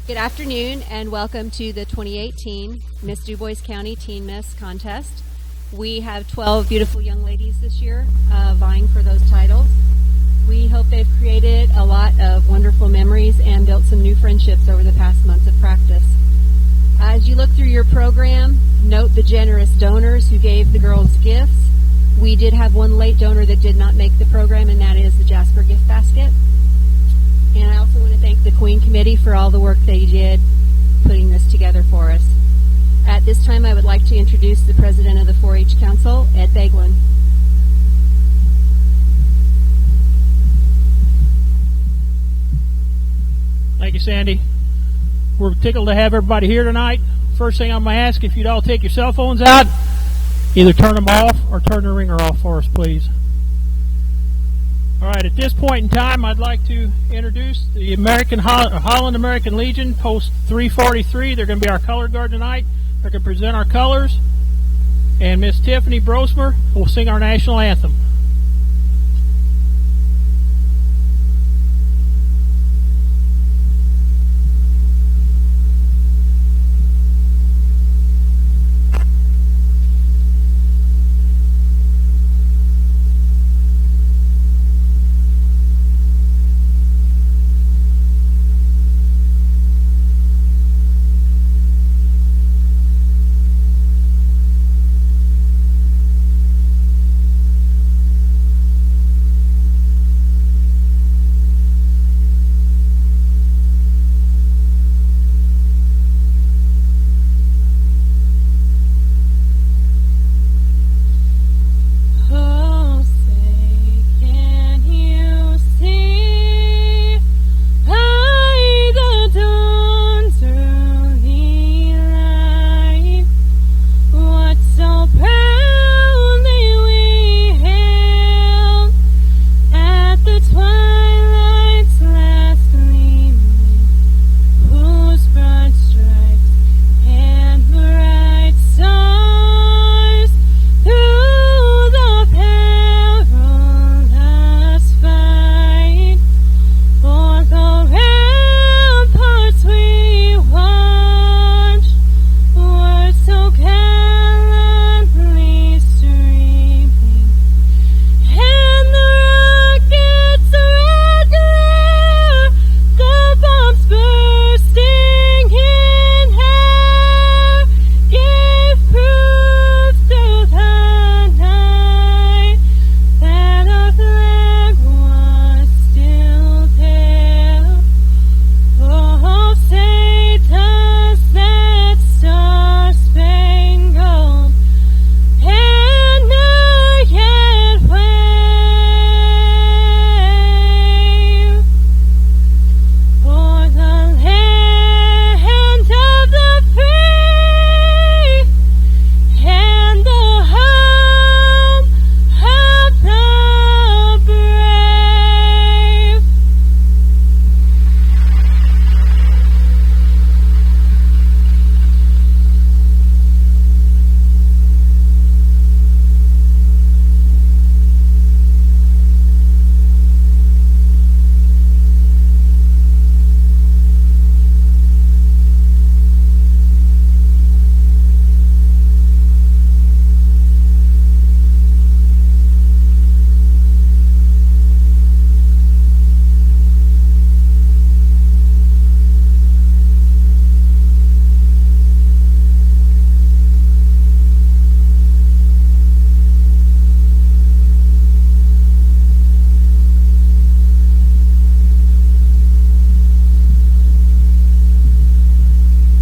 Good afternoon and welcome to the 2018 Miss Dubois County Teen Miss Contest. We have 12 beautiful young ladies this year vying for those titles. We hope they've created a lot of wonderful memories and built some new friendships over the past months of practice. As you look through your program, note the generous donors who gave the girls gifts. We did have one late donor that did not make the program, and that is the Jasper Gift Basket. And I also want to thank the Queen Committee for all the work they did putting this together for us. At this time, I would like to introduce the President of the 4-H Council, Ed Beglin. Thank you, Sandy. We're tickled to have everybody here tonight. First thing I'm going to ask, if you'd all take your cell phones out, either turn them off or turn the ringer off for us, please. All right, at this point in time, I'd like to introduce the Holland American Legion, Post 343. They're going to be our color guard tonight. They're going to present our colors. And Miss Tiffany Brosmer will sing our national anthem.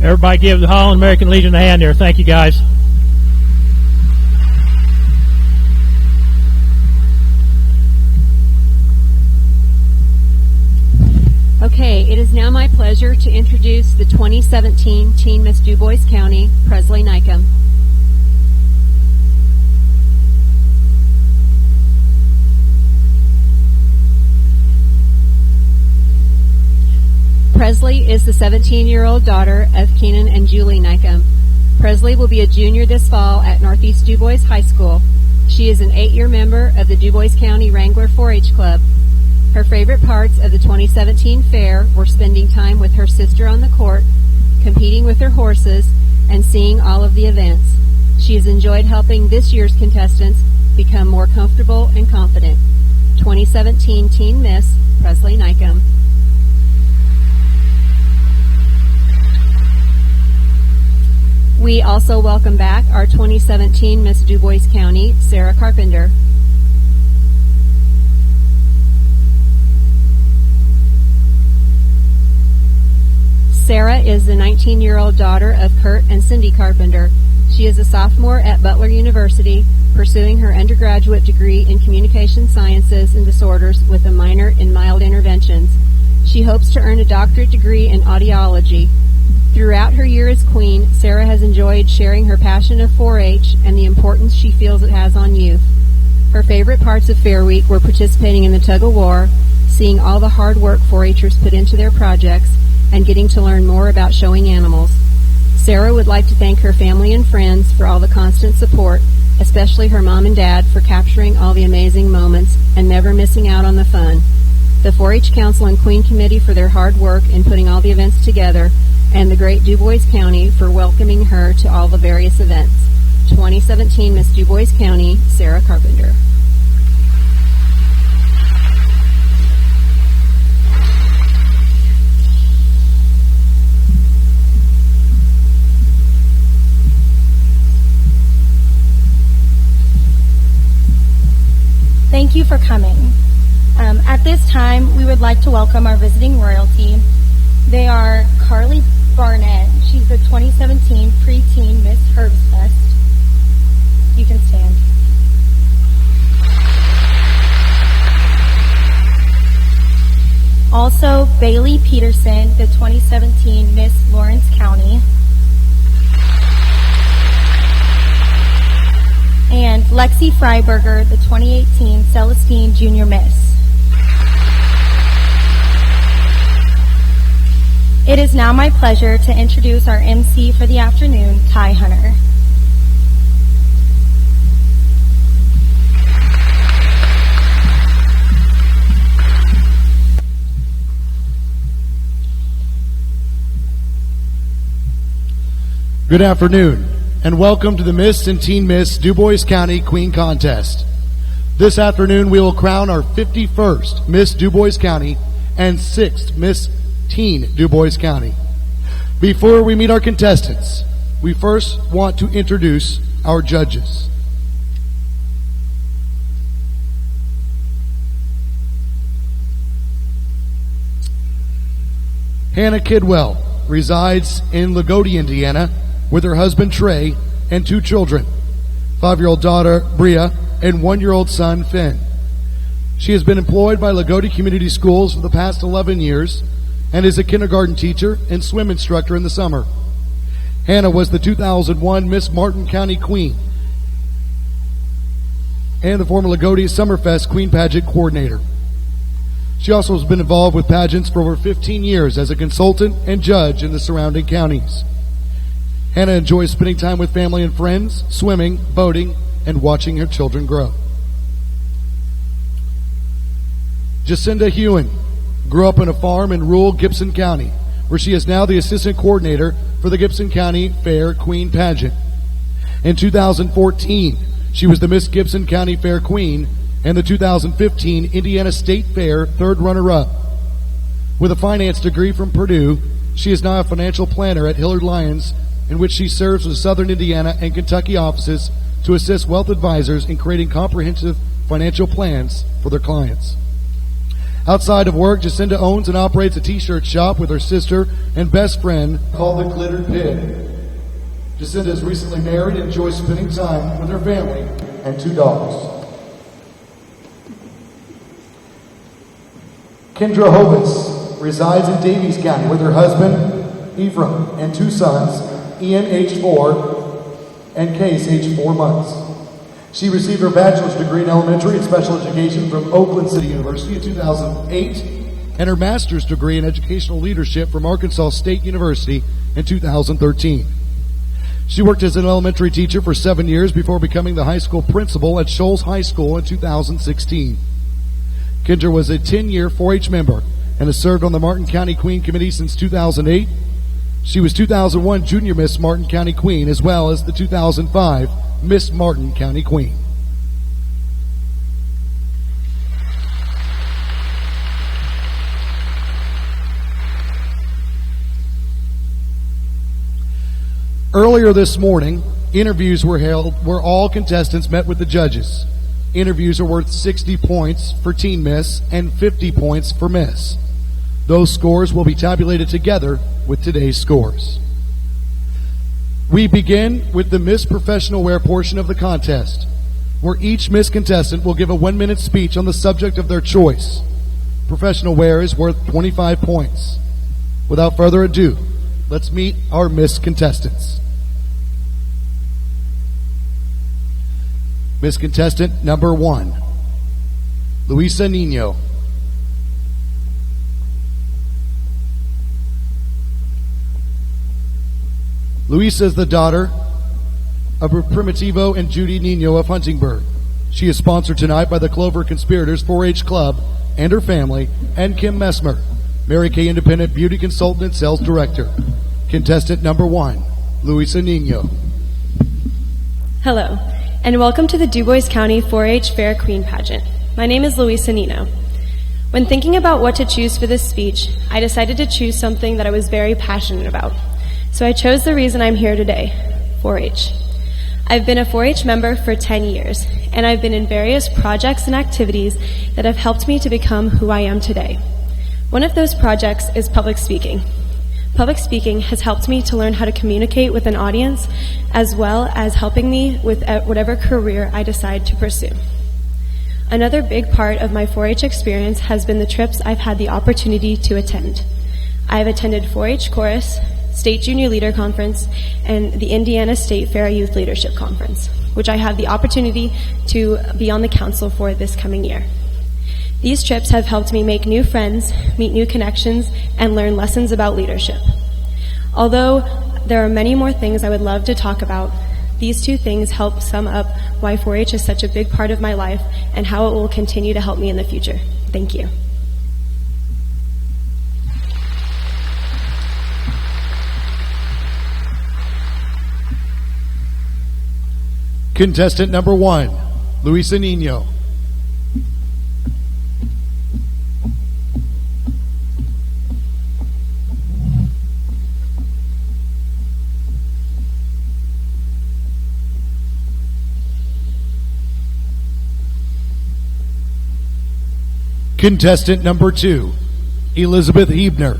Everybody give the Holland American Legion a hand there. Thank you, guys. Okay, it is now my pleasure to introduce the 2017 Teen Miss Dubois County, Presley Nykum. Presley is the 17-year-old daughter of Keenan and Julie Nykum. Presley will be a junior this fall at Northeast Dubois High School. She is an 8-year member of the Dubois County Wrangler 4-H Club. Her favorite parts of the 2017 fair were spending time with her sister on the court, competing with her horses, and seeing all of the events. She has enjoyed helping this year's contestants become more comfortable and confident. 2017 Teen Miss, Presley Nykum. We also welcome back our 2017 Miss Dubois County, Sarah Carpenter. Sarah is the 19-year-old daughter of Kurt and Cindy Carpenter. She is a sophomore at Butler University, pursuing her undergraduate degree in Communication Sciences and Disorders with a minor in mild interventions. She hopes to earn a doctorate degree in audiology. Throughout her year as queen, Sarah has enjoyed sharing her passion of 4-H and the importance she feels it has on youth. Her favorite parts of Fair Week were participating in the tug-of-war, seeing all the hard work 4-H'ers put into their projects, and getting to learn more about showing animals. Sarah would like to thank her family and friends for all the constant support, especially her mom and dad for capturing all the amazing moments and never missing out on the fun. The 4-H Council and Queen Committee for their hard work in putting all the events together, and the great Dubois County for welcoming her to all the various events. 2017 Miss Dubois County, Sarah Carpenter. Thank you for coming. At this time, we would like to welcome our visiting royalty. They are Carly Barnett. She's the 2017 Preteen Miss Herbsfest. You can stand. Also, Bailey Peterson, the 2017 Miss Lawrence County. And Lexi Freiberger, the 2018 Celestine Junior Miss. It is now my pleasure to introduce our MC for the afternoon, Ty Hunter. Good afternoon, and welcome to the Miss and Teen Miss Dubois County Queen Contest. This afternoon we will crown our 51st Miss Dubois County and 6th Miss Teen Dubois County. Before we meet our contestants, we first want to introduce our judges. Hannah Kidwell resides in Lagodi, Indiana, with her husband Trey and 2 children, 5-year-old daughter Bria and 1-year-old son Finn. She has been employed by Lagodi Community Schools for the past 11 years and is a kindergarten teacher and swim instructor in the summer. Hannah was the 2001 Miss Martin County Queen and the former Lagodi Summerfest Queen Pageant Coordinator. She also has been involved with pageants for over 15 years as a consultant and judge in the surrounding counties. Hannah enjoys spending time with family and friends, swimming, boating, and watching her children grow. Jacinda Hewen grew up on a farm in rural Gibson County, where she is now the assistant coordinator for the Gibson County Fair Queen Pageant. In 2014, she was the Miss Gibson County Fair Queen and the 2015 Indiana State Fair third runner-up. With a finance degree from Purdue, she is now a financial planner at Hillard Lyons, in which she serves with Southern Indiana and Kentucky offices to assist wealth advisors in creating comprehensive financial plans for their clients. Outside of work, Jacinda owns and operates a t-shirt shop with her sister and best friend called the Glittered Pig. Jacinda is recently married and enjoys spending time with her family and 2 dogs. Kendra Hovitz resides in Davies County with her husband, Ephraim, and 2 sons, Ian, age 4, and Case, age 4 months. She received her bachelor's degree in elementary and special education from Oakland City University in 2008, and her master's degree in educational leadership from Arkansas State University in 2013. She worked as an elementary teacher for 7 years before becoming the high school principal at Shoals High School in 2016. Kinder was a 10-year 4-H member and has served on the Martin County Queen Committee since 2008. She was 2001 Junior Miss Martin County Queen, as well as the 2005 Miss Martin County Queen. Earlier this morning, interviews were held where all contestants met with the judges. Interviews are worth 60 points for Teen Miss and 50 points for Miss. Those scores will be tabulated together with today's scores. We begin with the Miss Professional Wear portion of the contest, where each Miss contestant will give a 1-minute speech on the subject of their choice. Professional wear is worth 25 points. Without further ado, let's meet our Miss contestants. Miss contestant number 1, Luisa Nino. Luisa is the daughter of Primitivo and Judy Nino of Huntingburg. She is sponsored tonight by the Clover Conspirators 4-H Club and her family, and Kim Messmer, Mary Kay Independent Beauty Consultant and Sales Director. Contestant number 1, Luisa Nino. Hello, and welcome to the Dubois County 4-H Fair Queen Pageant. My name is Luisa Nino. When thinking about what to choose for this speech, I decided to choose something that I was very passionate about. So I chose the reason I'm here today, 4-H. I've been a 4-H member for 10 years, and I've been in various projects and activities that have helped me to become who I am today. One of those projects is public speaking. Public speaking has helped me to learn how to communicate with an audience, as well as helping me with whatever career I decide to pursue. Another big part of my 4-H experience has been the trips I've had the opportunity to attend. I've attended 4-H Chorus, State Junior Leader Conference, and the Indiana State Fair Youth Leadership Conference, which I have the opportunity to be on the council for this coming year. These trips have helped me make new friends, meet new connections, and learn lessons about leadership. Although there are many more things I would love to talk about, these two things help sum up why 4-H is such a big part of my life and how it will continue to help me in the future. Thank you. Contestant number 1, Luisa Nino. Contestant number 2, Elizabeth Hebner.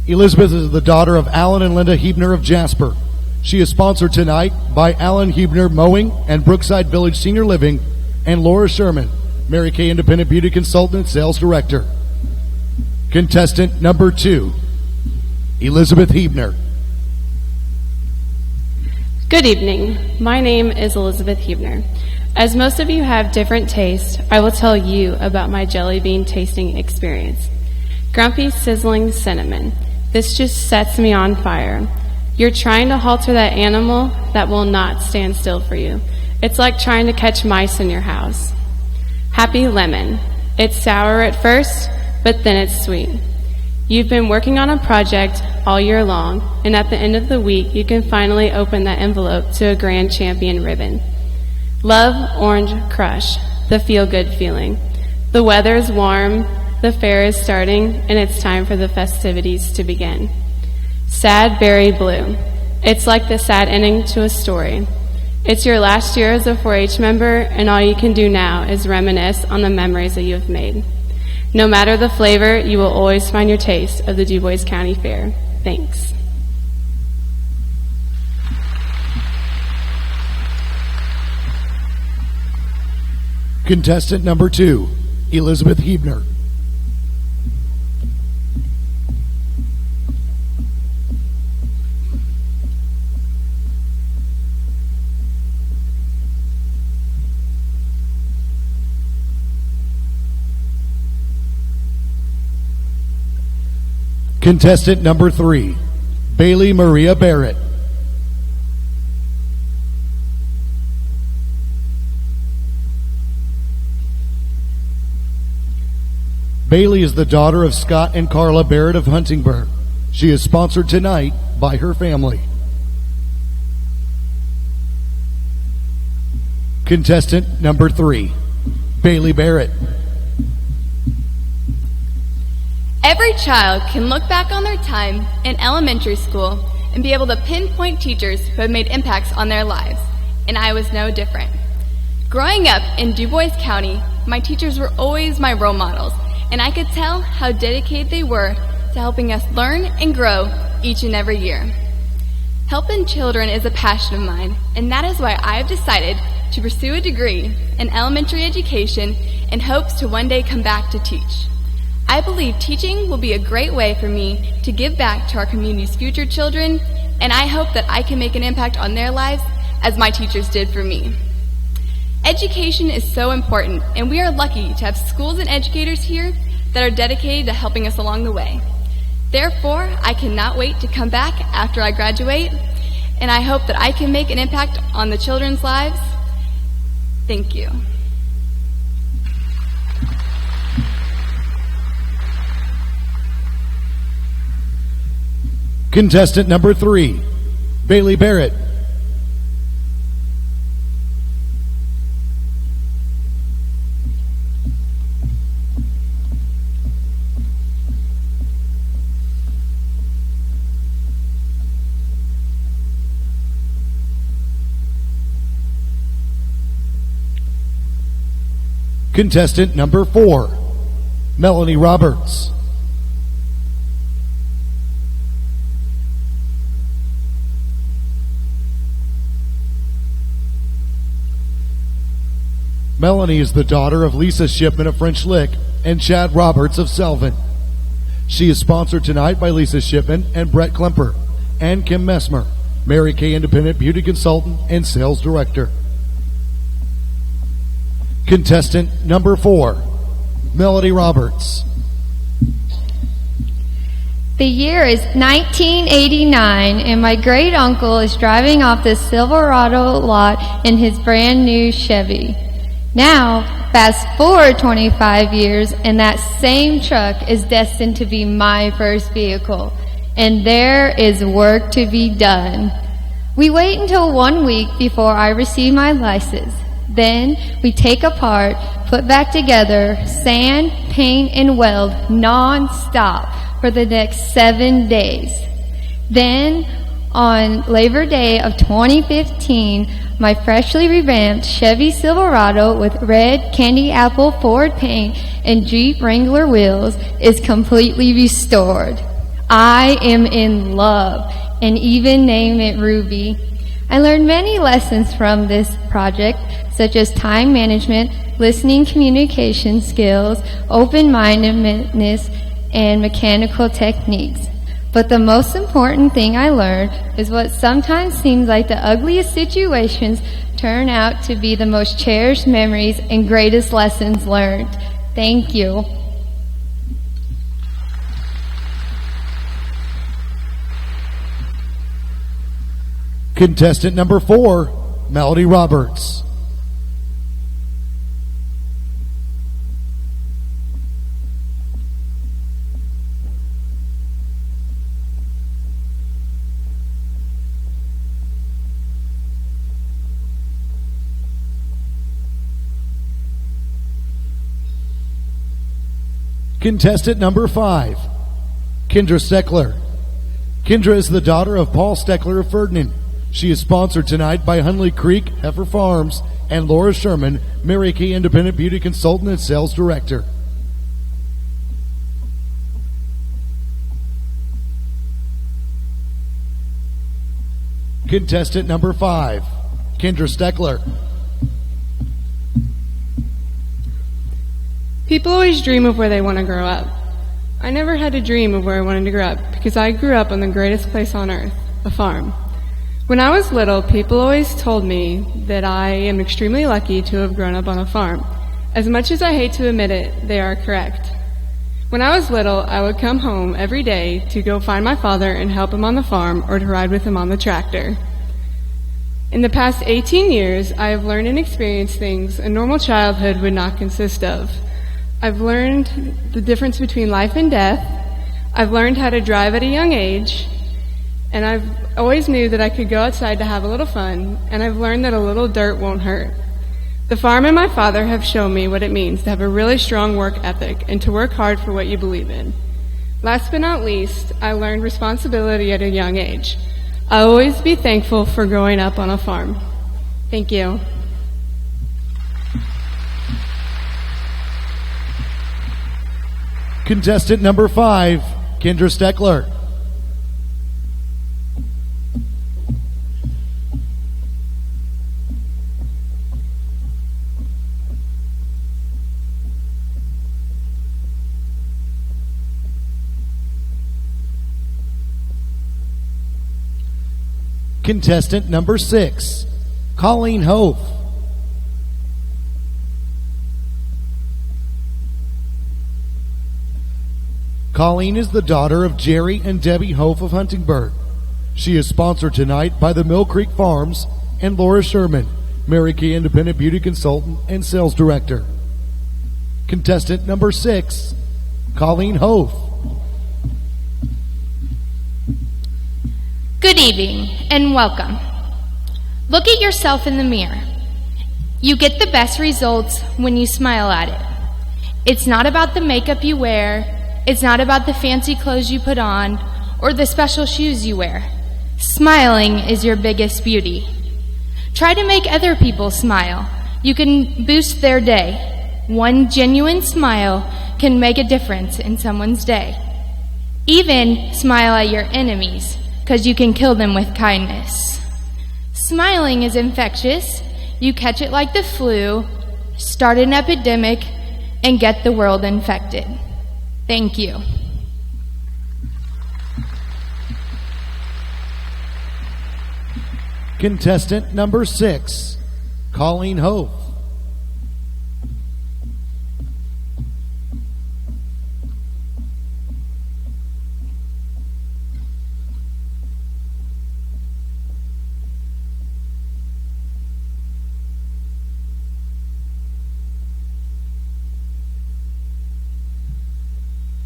Elizabeth is the daughter of Alan and Linda Hebner of Jasper. She is sponsored tonight by Alan Hebner Mowing and Brookside Village Senior Living, and Laura Sherman, Mary Kay Independent Beauty Consultant and Sales Director. Contestant number 2, Elizabeth Hebner. Good evening. My name is Elizabeth Hebner. As most of you have different tastes, I will tell you about my jelly bean tasting experience. Grumpy, sizzling cinnamon. This just sets me on fire. You're trying to halter that animal that will not stand still for you. It's like trying to catch mice in your house. Happy lemon. It's sour at first, but then it's sweet. You've been working on a project all year long, and at the end of the week, you can finally open that envelope to a Grand Champion ribbon. Love Orange Crush, the feel-good feeling. The weather's warm, the fair is starting, and it's time for the festivities to begin. Sad Berry Blue. It's like the sad ending to a story. It's your last year as a 4-H member, and all you can do now is reminisce on the memories that you have made. No matter the flavor, you will always find your taste of the Dubois County Fair. Thanks. Contestant number 2, Elizabeth Hebner. Contestant number 3, Bailey Maria Barrett. Bailey is the daughter of Scott and Carla Barrett of Huntingburg. She is sponsored tonight by her family. Contestant number 3, Bailey Barrett. Every child can look back on their time in elementary school and be able to pinpoint teachers who have made impacts on their lives, and I was no different. Growing up in Dubois County, my teachers were always my role models, and I could tell how dedicated they were to helping us learn and grow each and every year. Helping children is a passion of mine, and that is why I have decided to pursue a degree in elementary education in hopes to one day come back to teach. I believe teaching will be a great way for me to give back to our community's future children, and I hope that I can make an impact on their lives as my teachers did for me. Education is so important, and we are lucky to have schools and educators here that are dedicated to helping us along the way. Therefore, I cannot wait to come back after I graduate, and I hope that I can make an impact on the children's lives. Thank you. Contestant number 3, Bailey Barrett. Contestant number 4, Melanie Roberts. Melanie is the daughter of Lisa Shipman of French Lick and Chad Roberts of Selvin. She is sponsored tonight by Lisa Shipman and Brett Klemper and Kim Messmer, Mary Kay Independent Beauty Consultant and Sales Director. Contestant number 4, Melody Roberts. The year is 1989, and my great uncle is driving off the Silverado lot in his brand new Chevy. Now, fast forward 25 years, and that same truck is destined to be my first vehicle, and there is work to be done. We wait until 1 week before I receive my license. Then we take apart, put back together, sand, paint, and weld non-stop for the next 7 days. Then, on Labor Day of 2015, my freshly revamped Chevy Silverado with red candy apple Ford paint and Jeep Wrangler wheels is completely restored. I am in love, and even name it Ruby. I learned many lessons from this project, such as time management, listening communication skills, open-mindedness, and mechanical techniques. But the most important thing I learned is what sometimes seems like the ugliest situations turn out to be the most cherished memories and greatest lessons learned. Thank you. Contestant number 4, Melody Roberts. Contestant number 5, Kendra Steckler. Kendra is the daughter of Paul Steckler of Ferdinand. She is sponsored tonight by Hunley Creek Heifer Farms and Laura Sherman, Mary Kay Independent Beauty Consultant and Sales Director. Contestant number 5, Kendra Steckler. People always dream of where they want to grow up. I never had a dream of where I wanted to grow up because I grew up on the greatest place on earth, a farm. When I was little, people always told me that I am extremely lucky to have grown up on a farm. As much as I hate to admit it, they are correct. When I was little, I would come home every day to go find my father and help him on the farm or to ride with him on the tractor. In the past 18 years, I have learned and experienced things a normal childhood would not consist of. I've learned the difference between life and death. I've learned how to drive at a young age. And I've always knew that I could go outside to have a little fun. And I've learned that a little dirt won't hurt. The farm and my father have shown me what it means to have a really strong work ethic and to work hard for what you believe in. Last but not least, I learned responsibility at a young age. I'll always be thankful for growing up on a farm. Thank you. Contestant number 5, Kendra Steckler. Contestant number 6, Colleen Hope. Colleen is the daughter of Jerry and Debbie Hope of Huntingburg. She is sponsored tonight by the Mill Creek Farms and Laura Sherman, Mary Kay Independent Beauty Consultant and Sales Director. Contestant number 6, Colleen Hope. Good evening and welcome. Look at yourself in the mirror. You get the best results when you smile at it. It's not about the makeup you wear. It's not about the fancy clothes you put on or the special shoes you wear. Smiling is your biggest beauty. Try to make other people smile. You can boost their day. One genuine smile can make a difference in someone's day. Even smile at your enemies, because you can kill them with kindness. Smiling is infectious. You catch it like the flu, start an epidemic, and get the world infected. Thank you. Contestant number 6, Colleen Hope.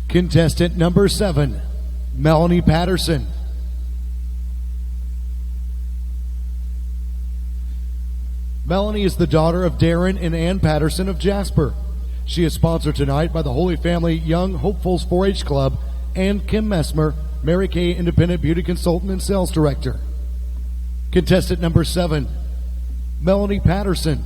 Contestant number 7, Melanie Patterson. Melanie is the daughter of Darren and Ann Patterson of Jasper. She is sponsored tonight by the Holy Family Young Hopefuls 4-H Club and Kim Messmer, Mary Kay Independent Beauty Consultant and Sales Director. Contestant number 7, Melanie Patterson.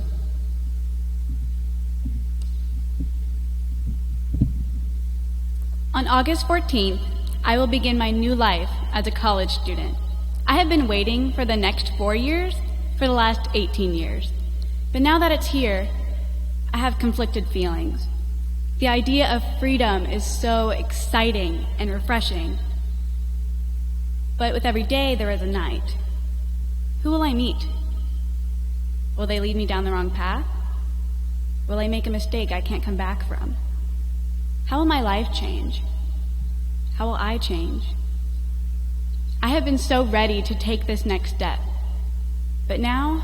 On August 14th, I will begin my new life as a college student. I have been waiting for the next 4 years for the last 18 years. But now that it's here, I have conflicted feelings. The idea of freedom is so exciting and refreshing. But with every day, there is a night. Who will I meet? Will they lead me down the wrong path? Will I make a mistake I can't come back from? How will my life change? How will I change? I have been so ready to take this next step. But now,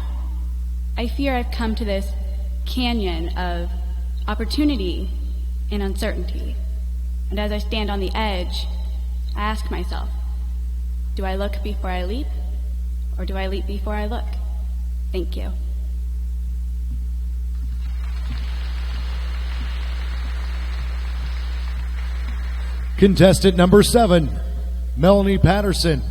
I fear I've come to this canyon of opportunity and uncertainty. And as I stand on the edge, I ask myself, do I look before I leap? Or do I leap before I look? Thank you. Contestant number 7, Melanie Patterson.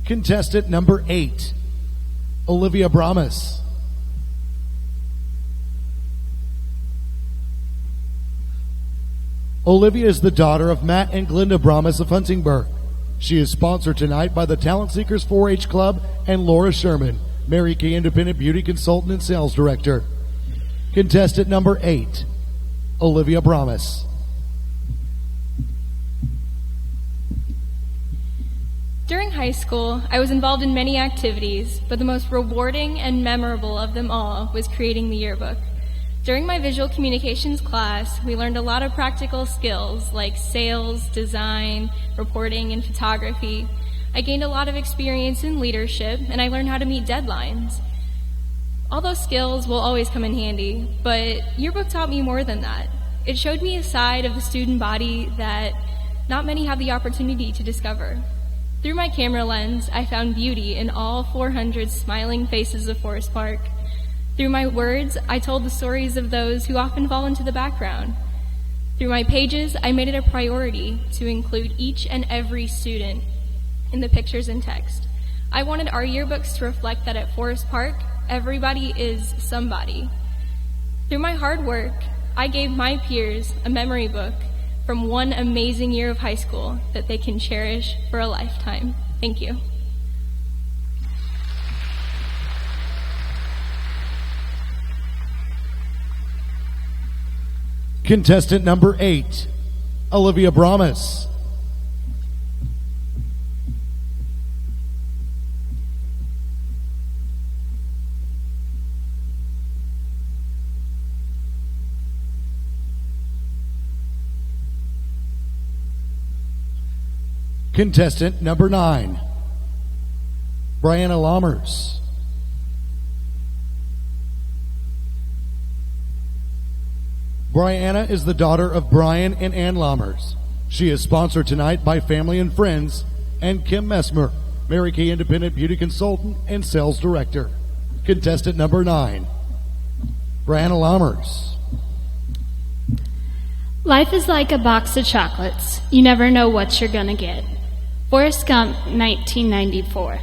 Contestant number 8, Olivia Bramas. Olivia is the daughter of Matt and Glenda Bramas of Huntingburg. She is sponsored tonight by the Talent Seekers 4-H Club and Laura Sherman, Mary Kay Independent Beauty Consultant and Sales Director. Contestant number 8, Olivia Bramas. During high school, I was involved in many activities, but the most rewarding and memorable of them all was creating the yearbook. During my visual communications class, we learned a lot of practical skills like sales, design, reporting, and photography. I gained a lot of experience in leadership, and I learned how to meet deadlines. All those skills will always come in handy, but yearbook taught me more than that. It showed me a side of the student body that not many have the opportunity to discover. Through my camera lens, I found beauty in all 400 smiling faces of Forest Park. Through my words, I told the stories of those who often fall into the background. Through my pages, I made it a priority to include each and every student in the pictures and text. I wanted our yearbooks to reflect that at Forest Park, everybody is somebody. Through my hard work, I gave my peers a memory book from one amazing year of high school that they can cherish for a lifetime. Thank you. Contestant number 8, Olivia Bramas. Contestant number 9, Brianna Lammers. Brianna is the daughter of Brian and Ann Lammers. She is sponsored tonight by family and friends and Kim Messmer, Mary Kay Independent Beauty Consultant and Sales Director. Contestant number 9, Brianna Lammers. Life is like a box of chocolates. You never know what you're gonna get. Forrest Gump, 1994.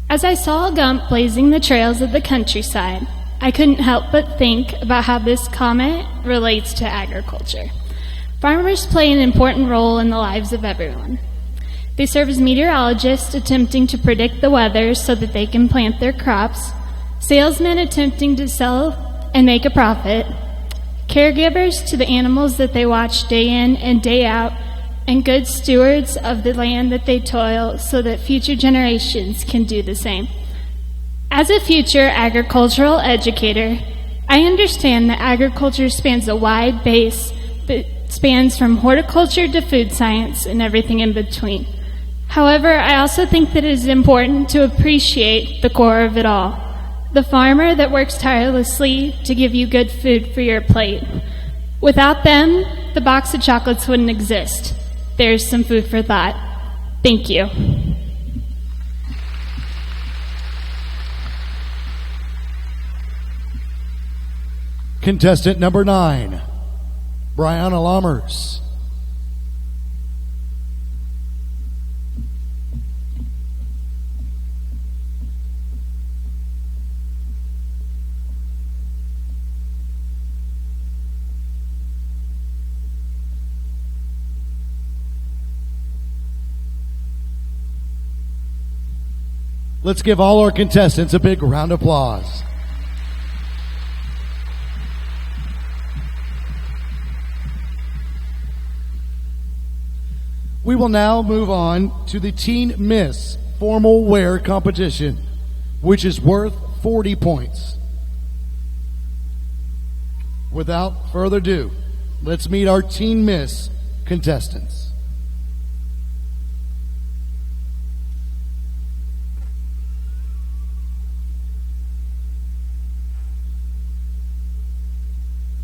As I saw Gump blazing the trails of the countryside, I couldn't help but think about how this comment relates to agriculture. Farmers play an important role in the lives of everyone. They serve as meteorologists attempting to predict the weather so that they can plant their crops, salesmen attempting to sell and make a profit, caregivers to the animals that they watch day in and day out, and good stewards of the land that they toil so that future generations can do the same. As a future agricultural educator, I understand that agriculture spans a wide base that spans from horticulture to food science and everything in between. However, I also think that it is important to appreciate the core of it all, the farmer that works tirelessly to give you good food for your plate. Without them, the box of chocolates wouldn't exist. There's some food for thought. Thank you. Contestant number 9, Brianna Lammers. Let's give all our contestants a big round of applause. We will now move on to the Teen Miss Formal Wear Competition, which is worth 40 points. Without further ado, let's meet our Teen Miss contestants.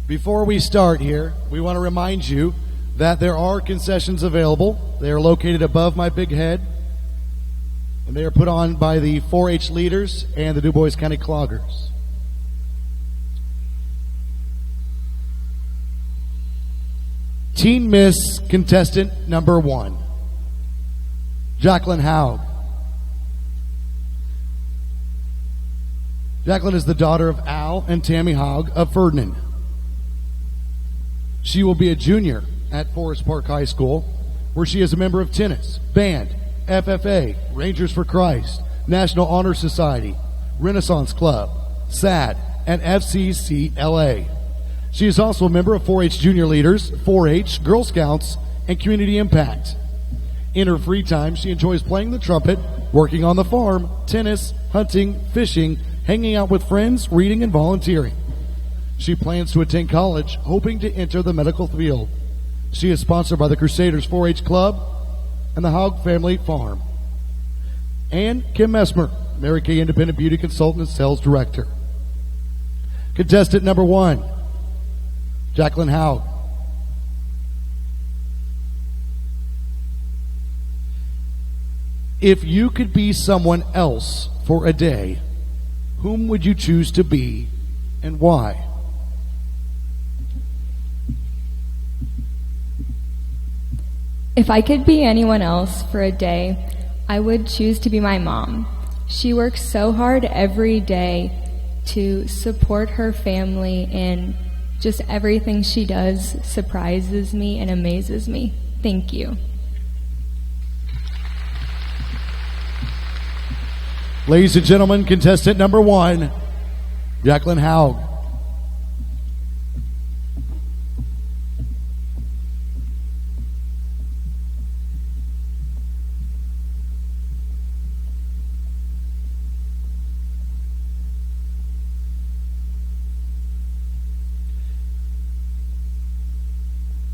Before we start here, we want to remind you that there are concessions available. They are located above my big head, and they are put on by the 4-H leaders and the Dubois County Cloggers. Teen Miss contestant number 1, Jacqueline Haug. Jacqueline is the daughter of Al and Tammy Haug of Ferdinand. She will be a junior at Forest Park High School, where she is a member of tennis, band, FFA, Rangers for Christ, National Honor Society, Renaissance Club, SAD, and FCCLA. She is also a member of 4-H Junior Leaders, 4-H, Girl Scouts, and Community Impact. In her free time, she enjoys playing the trumpet, working on the farm, tennis, hunting, fishing, hanging out with friends, reading, and volunteering. She plans to attend college, hoping to enter the medical field. She is sponsored by the Crusaders 4-H Club and the Hogg Family Farm. And Kim Messmer, Mary Kay Independent Beauty Consultant and Sales Director. Contestant number 1, Jacqueline Hogg. If you could be someone else for a day, whom would you choose to be and why? If I could be anyone else for a day, I would choose to be my mom. She works so hard every day to support her family, and just everything she does surprises me and amazes me. Thank you. Ladies and gentlemen, contestant number 1, Jacqueline Hogg.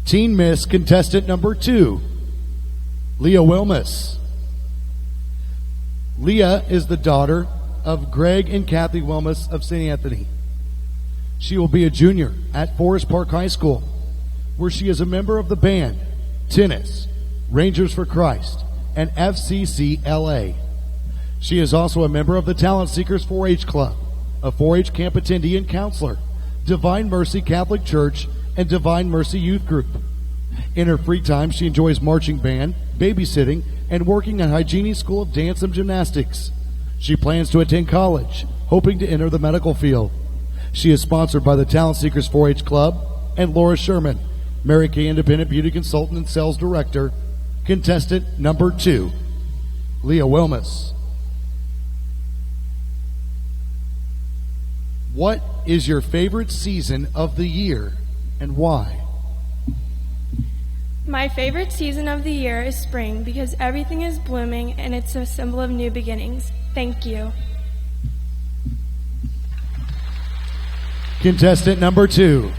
Teen Miss contestant number 2, Leah Wilmus. Leah is the daughter of Greg and Kathy Wilmus of St. Anthony. She will be a junior at Forest Park High School, where she is a member of the band, tennis, Rangers for Christ, and FCCLA. She is also a member of the Talent Seekers 4-H Club, a 4-H camp attendee and counselor, Divine Mercy Catholic Church, and Divine Mercy Youth Group. In her free time, she enjoys marching band, babysitting, and working at Hygiene School of Dance and Gymnastics. She plans to attend college, hoping to enter the medical field. She is sponsored by the Talent Seekers 4-H Club and Laura Sherman, Mary Kay Independent Beauty Consultant and Sales Director. Contestant number 2, Leah Wilmus. What is your favorite season of the year and why? My favorite season of the year is spring because everything is blooming and it's a symbol of new beginnings. Thank you. Contestant number 2,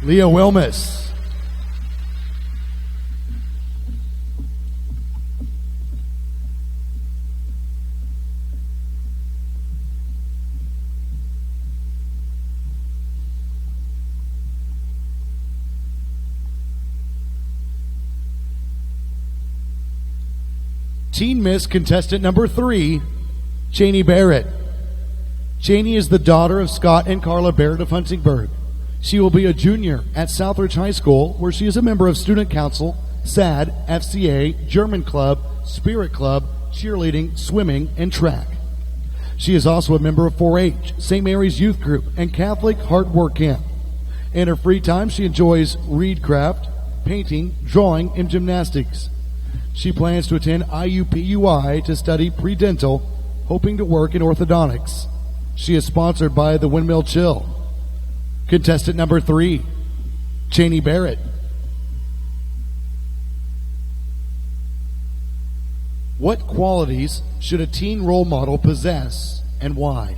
Leah Wilmus. Teen Miss contestant number 3, Cheney Barrett. Cheney is the daughter of Scott and Carla Barrett of Huntingburg. She will be a junior at Southridge High School, where she is a member of Student Council, SAD, FCA, German Club, Spirit Club, cheerleading, swimming, and track. She is also a member of 4-H, St. Mary's Youth Group, and Catholic Hard Work Camp. In her free time, she enjoys reedcraft, painting, drawing, and gymnastics. She plans to attend IUPUI to study pre-dental, hoping to work in orthodontics. She is sponsored by the Windmill Chill. Contestant number 3, Cheney Barrett. What qualities should a teen role model possess and why?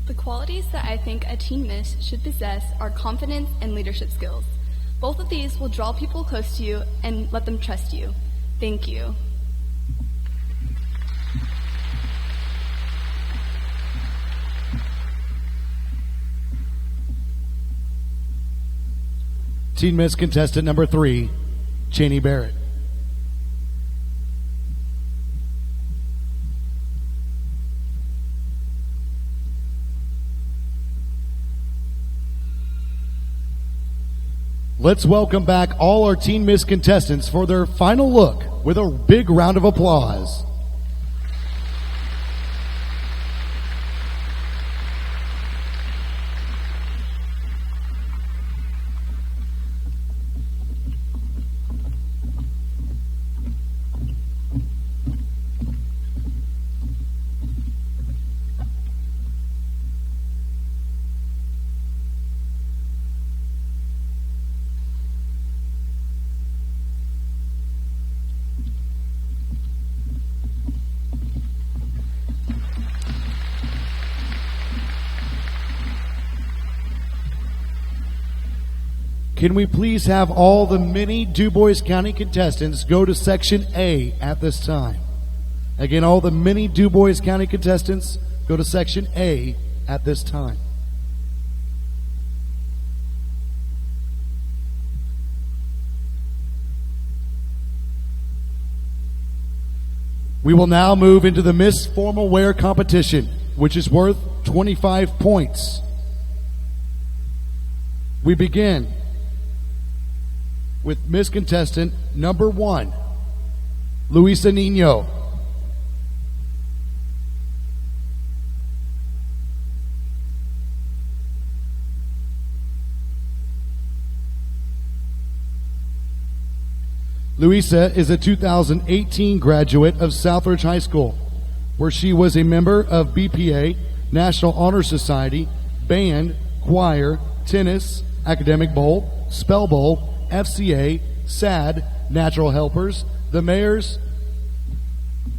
The qualities that I think a teen miss should possess are confidence and leadership skills. Both of these will draw people close to you and let them trust you. Thank you. Teen Miss contestant number 3, Cheney Barrett. Let's welcome back all our Teen Miss contestants for their final look with a big round of applause. Can we please have all the many Dubois County contestants go to Section A at this time? Again, all the many Dubois County contestants go to Section A at this time. We will now move into the Miss Formal Wear competition, which is worth 25 points. We begin with Miss Contestant number 1, Luisa Nino. Luisa is a 2018 graduate of Southridge High School, where she was a member of BPA, National Honor Society, band, choir, tennis, academic bowl, spell bowl, FCA, SAD, Natural Helpers, the Mayor's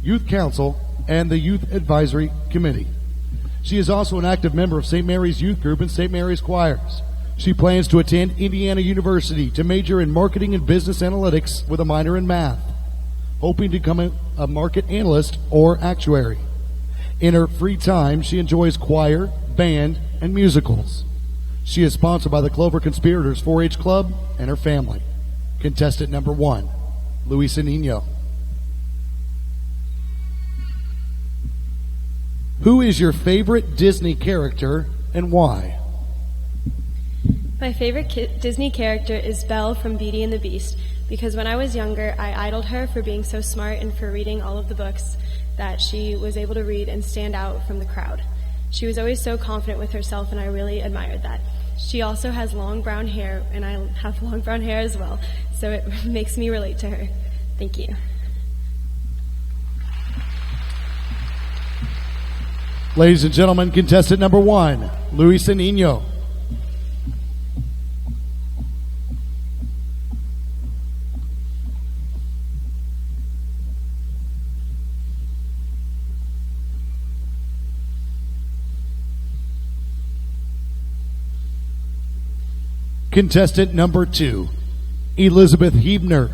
Youth Council, and the Youth Advisory Committee. She is also an active member of St. Mary's Youth Group and St. Mary's Choirs. She plans to attend Indiana University to major in marketing and business analytics with a minor in math, hoping to become a market analyst or actuary. In her free time, she enjoys choir, band, and musicals. She is sponsored by the Clover Conspirators 4-H Club and her family. Contestant number 1, Luisa Nino. Who is your favorite Disney character and why? My favorite Disney character is Belle from Beauty and the Beast, because when I was younger, I idoled her for being so smart and for reading all of the books that she was able to read and stand out from the crowd. She was always so confident with herself, and I really admired that. She also has long brown hair, and I have long brown hair as well, so it makes me relate to her. Thank you. Ladies and gentlemen, contestant number 1, Luisa Nino. Contestant number 2, Elizabeth Hebner.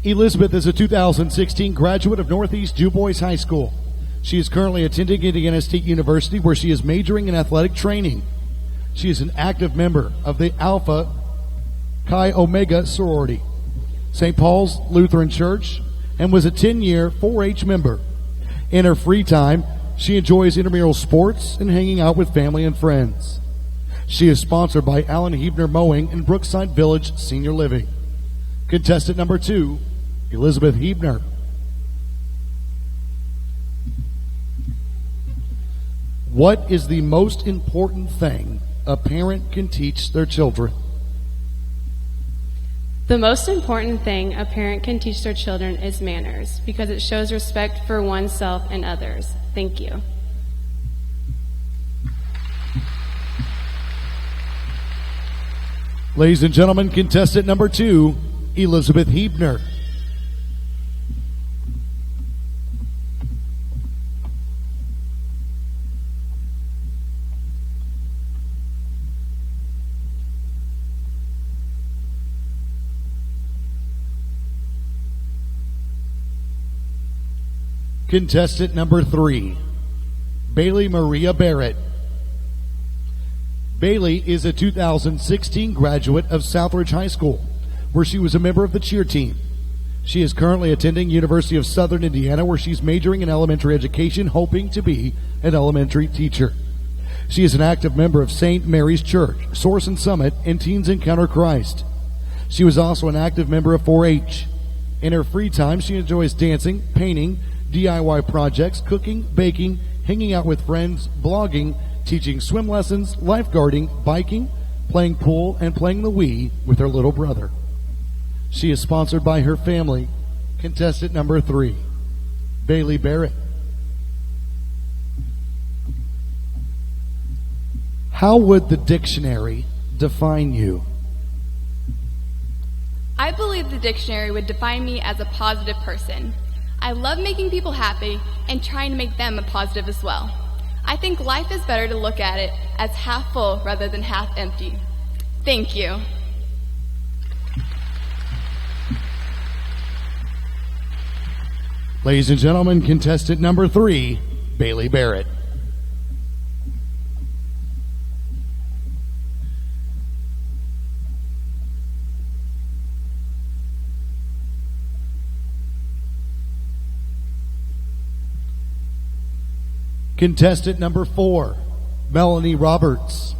Elizabeth is a 2016 graduate of Northeast Dubois High School. She is currently attending Indiana State University, where she is majoring in athletic training. She is an active member of the Alpha Chi Omega sorority, St. Paul's Lutheran Church, and was a 10-year 4-H member. In her free time, she enjoys intramural sports and hanging out with family and friends. She is sponsored by Alan Hebner Mowing and Brookside Village Senior Living. Contestant number 2, Elizabeth Hebner. What is the most important thing a parent can teach their children? The most important thing a parent can teach their children is manners, because it shows respect for oneself and others. Thank you. Ladies and gentlemen, contestant number 2, Elizabeth Hebner. Contestant number 3, Bailey Maria Barrett. Bailey is a 2016 graduate of Southridge High School, where she was a member of the cheer team. She is currently attending University of Southern Indiana, where she's majoring in elementary education, hoping to be an elementary teacher. She is an active member of St. Mary's Church, Source and Summit, and Teens Encounter Christ. She was also an active member of 4-H. In her free time, she enjoys dancing, painting, DIY projects, cooking, baking, hanging out with friends, blogging, teaching swim lessons, lifeguarding, biking, playing pool, and playing the Wii with her little brother. She is sponsored by her family. Contestant number 3, Bailey Barrett. How would the dictionary define you? I believe the dictionary would define me as a positive person. I love making people happy and trying to make them a positive as well. I think life is better to look at it as half full rather than half empty. Thank you. Ladies and gentlemen, contestant number 3, Bailey Barrett. Contestant number 4, Melanie Roberts.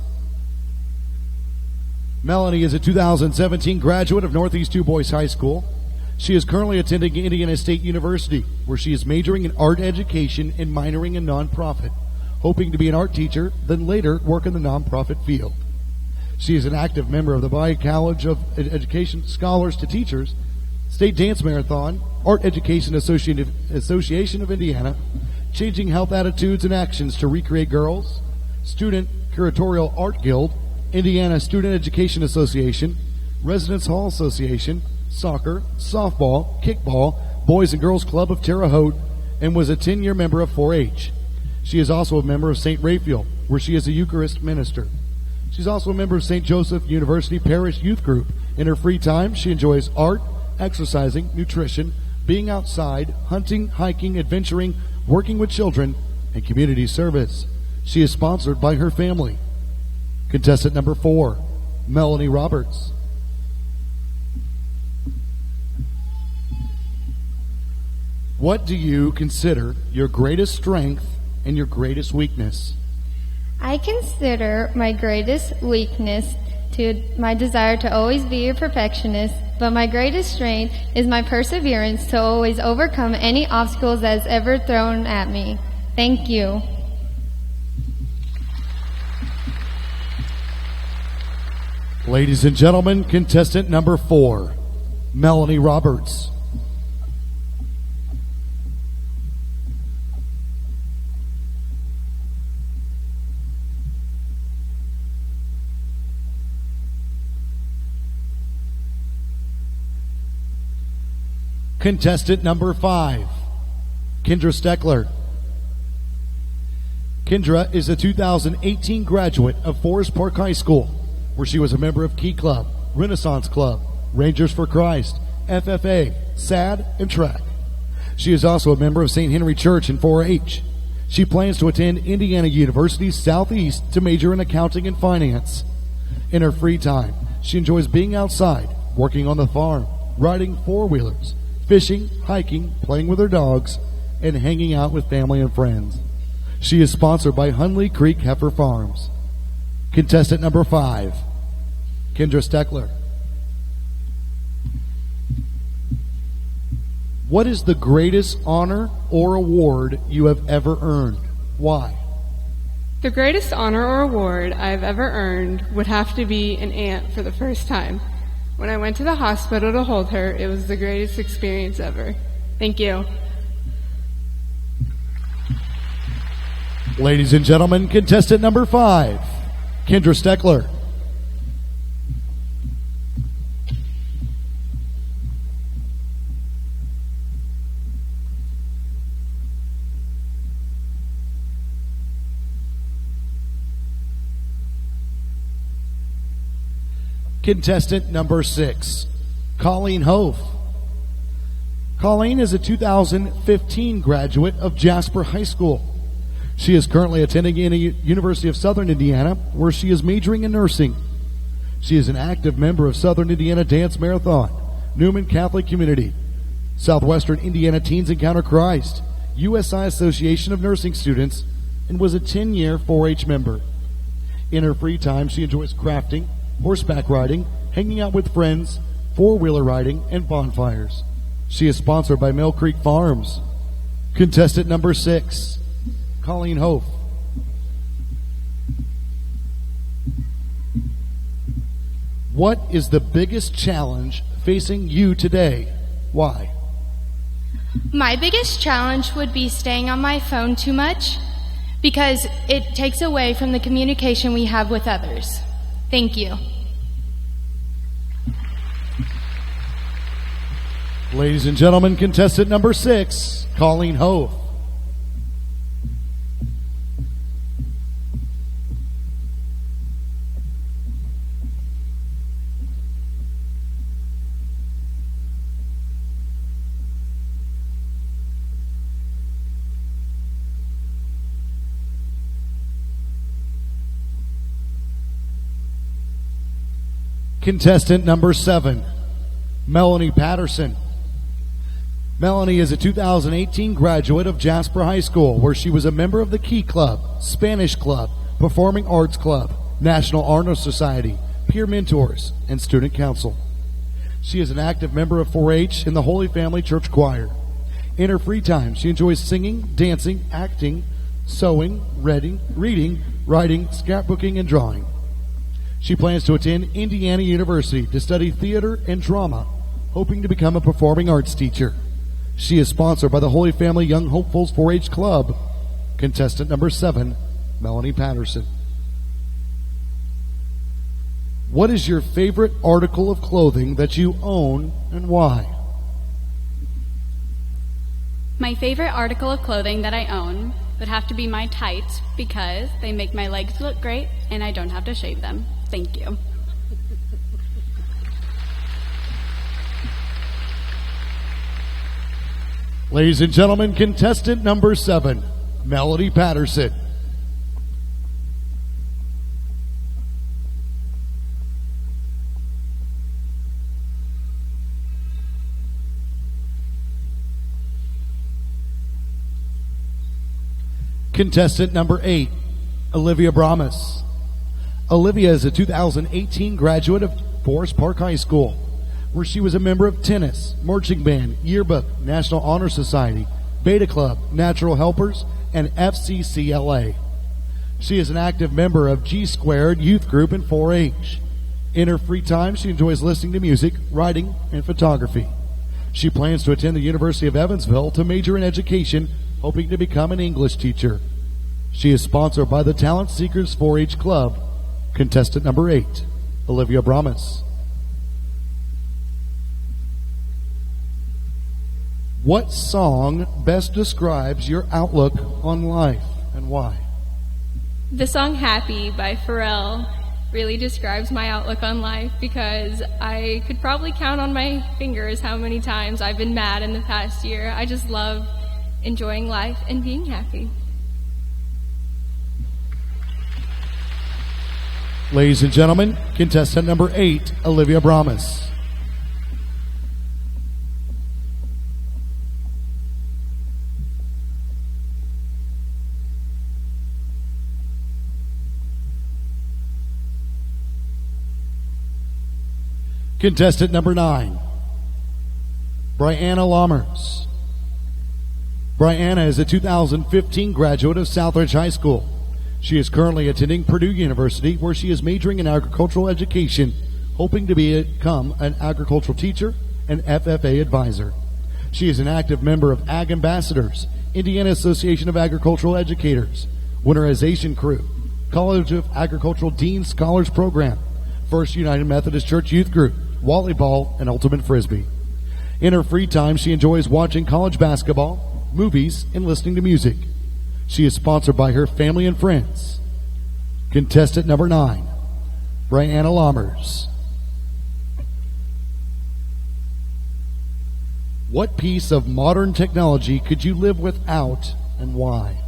Melanie is a 2017 graduate of Northeast Dubois High School. She is currently attending Indiana State University, where she is majoring in art education and minoring in nonprofit, hoping to be an art teacher, then later work in the nonprofit field. She is an active member of the Dubois College of Education Scholars to Teachers, State Dance Marathon, Art Education Association of Indiana, Changing Health Attitudes and Actions to Recreate Girls, Student Curatorial Art Guild, Indiana Student Education Association, Residence Hall Association, soccer, softball, kickball, Boys and Girls Club of Terre Haute, and was a 10-year member of 4-H. She is also a member of St. Raphael, where she is a Eucharist minister. She's also a member of St. Joseph University Parish Youth Group. In her free time, she enjoys art, exercising, nutrition, being outside, hunting, hiking, adventuring, working with children, and community service. She is sponsored by her family. Contestant number 4, Melanie Roberts. What do you consider your greatest strength and your greatest weakness? I consider my greatest weakness to my desire to always be a perfectionist, but my greatest strength is my perseverance to always overcome any obstacles that's ever thrown at me. Thank you. Ladies and gentlemen, contestant number 4, Melanie Roberts. Contestant number 5, Kendra Steckler. Kendra is a 2018 graduate of Forest Park High School, where she was a member of Key Club, Renaissance Club, Rangers for Christ, FFA, SAD, and Track. She is also a member of St. Henry Church and 4-H. She plans to attend Indiana University Southeast to major in accounting and finance. In her free time, she enjoys being outside, working on the farm, riding four-wheelers, fishing, hiking, playing with her dogs, and hanging out with family and friends. She is sponsored by Hunley Creek Heifer Farms. Contestant number 5, Kendra Steckler. What is the greatest honor or award you have ever earned? Why? The greatest honor or award I've ever earned would have to be an aunt for the first time. When I went to the hospital to hold her, it was the greatest experience ever. Thank you. Ladies and gentlemen, contestant number 5, Kendra Steckler. Contestant number 6, Colleen Hove. Colleen is a 2015 graduate of Jasper High School. She is currently attending University of Southern Indiana, where she is majoring in nursing. She is an active member of Southern Indiana Dance Marathon, Newman Catholic Community, Southwestern Indiana Teens Encounter Christ, USI Association of Nursing Students, and was a 10-year 4-H member. In her free time, she enjoys crafting, horseback riding, hanging out with friends, four-wheeler riding, and bonfires. She is sponsored by Mill Creek Farms. Contestant number 6, Colleen Hofe. What is the biggest challenge facing you today? Why? My biggest challenge would be staying on my phone too much because it takes away from the communication we have with others. Thank you. Ladies and gentlemen, contestant number 6, Colleen Hofe. Contestant number 7, Melanie Patterson. Melanie is a 2018 graduate of Jasper High School, where she was a member of the Key Club, Spanish Club, Performing Arts Club, National Honor Society, Peer Mentors, and Student Council. She is an active member of 4-H in the Holy Family Church Choir. In her free time, she enjoys singing, dancing, acting, sewing, reading, writing, scrapbooking, and drawing. She plans to attend Indiana University to study theater and drama, hoping to become a performing arts teacher. She is sponsored by the Holy Family Young Hopefuls 4-H Club. Contestant number 7, Melanie Patterson. What is your favorite article of clothing that you own and why? My favorite article of clothing that I own would have to be my tights because they make my legs look great and I don't have to shave them. Thank you. Ladies and gentlemen, contestant number 7, Melanie Patterson. Contestant number 8, Olivia Bramas. Olivia is a 2018 graduate of Forest Park High School, where she was a member of tennis, marching band, yearbook, National Honor Society, Beta Club, Natural Helpers, and FCCLA. She is an active member of G Squared Youth Group and 4-H. In her free time, she enjoys listening to music, writing, and photography. She plans to attend the University of Evansville to major in education, hoping to become an English teacher. She is sponsored by the Talent Seekers 4-H Club. Contestant number 8, Olivia Bramas. What song best describes your outlook on life and why? The song Happy by Pharrell really describes my outlook on life because I could probably count on my fingers how many times I've been mad in the past year. I just love enjoying life and being happy. Ladies and gentlemen, contestant number 8, Olivia Bramas. Contestant number 9, Brianna Lammers. Brianna is a 2015 graduate of Southridge High School. She is currently attending Purdue University, where she is majoring in agricultural education, hoping to become an agricultural teacher and FFA advisor. She is an active member of Ag Ambassadors, Indiana Association of Agricultural Educators, Winterization Crew, College of Agricultural Dean Scholars Program, First United Methodist Church Youth Group, Volleyball, and Ultimate Frisbee. In her free time, she enjoys watching college basketball, movies, and listening to music. She is sponsored by her family and friends. Contestant number 9, Brianna Lammers. What piece of modern technology could you live without and why?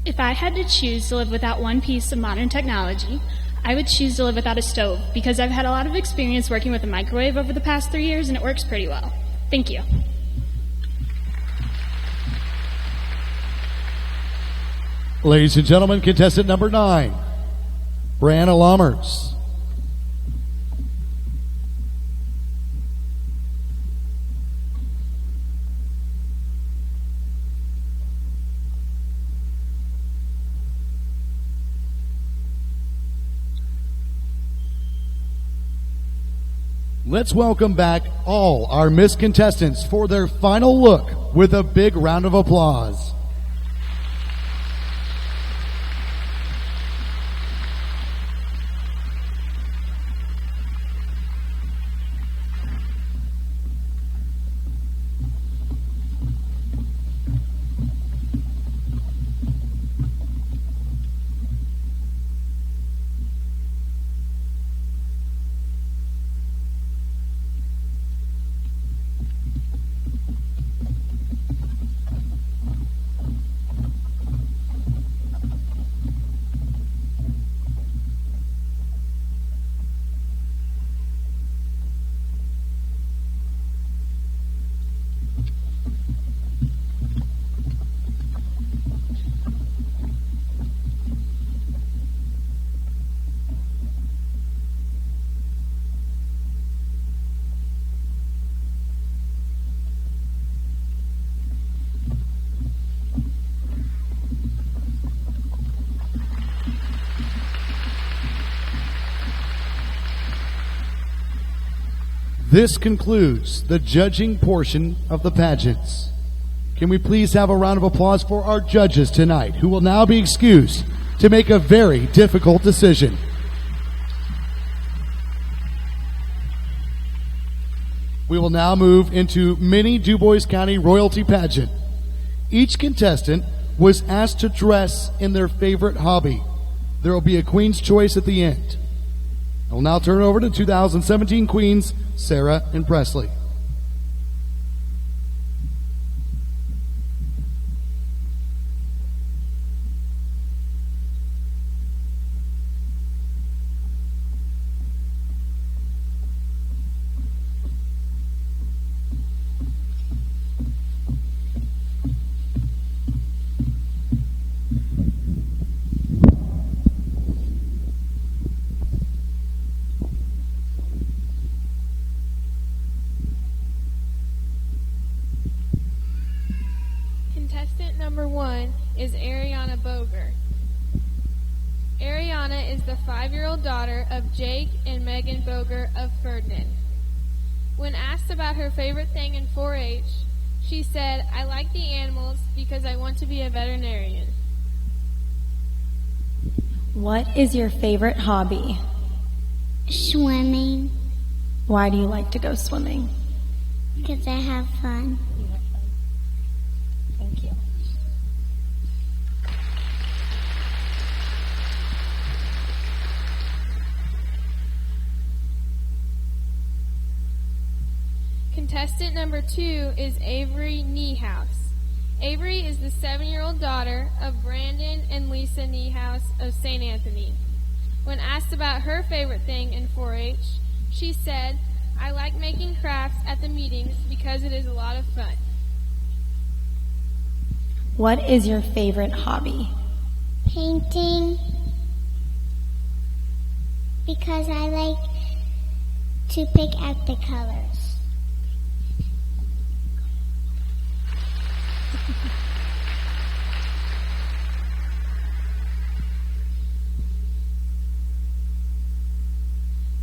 If I had to choose to live without one piece of modern technology, I would choose to live without a stove because I've had a lot of experience working with a microwave over the past 3 years and it works pretty well. Thank you. Ladies and gentlemen, contestant number 9, Brianna Lammers. Let's welcome back all our Miss contestants for their final look with a big round of applause. This concludes the judging portion of the pageants. Can we please have a round of applause for our judges tonight, who will now be excused to make a very difficult decision. We will now move into mini Dubois County royalty pageant. Each contestant was asked to dress in their favorite hobby. There will be a Queen's choice at the end. I will now turn it over to 2017 Queens, Sarah and Presley. Contestant number 1 is Ariana Boger. Ariana is the 5-year-old daughter of Jake and Megan Boger of Ferdinand. When asked about her favorite thing in 4-H, she said, "I like the animals because I want to be a veterinarian." What is your favorite hobby? Swimming, Why do you like to go swimming? because I have fun. Thank you. Contestant number 2 is Avery Niehaus. Avery is the 7-year-old daughter of Brandon and Lisa Niehaus of St. Anthony. When asked about her favorite thing in 4-H, she said, "I like making crafts at the meetings because it is a lot of fun." What is your favorite hobby? Painting, because I like to pick out the colors.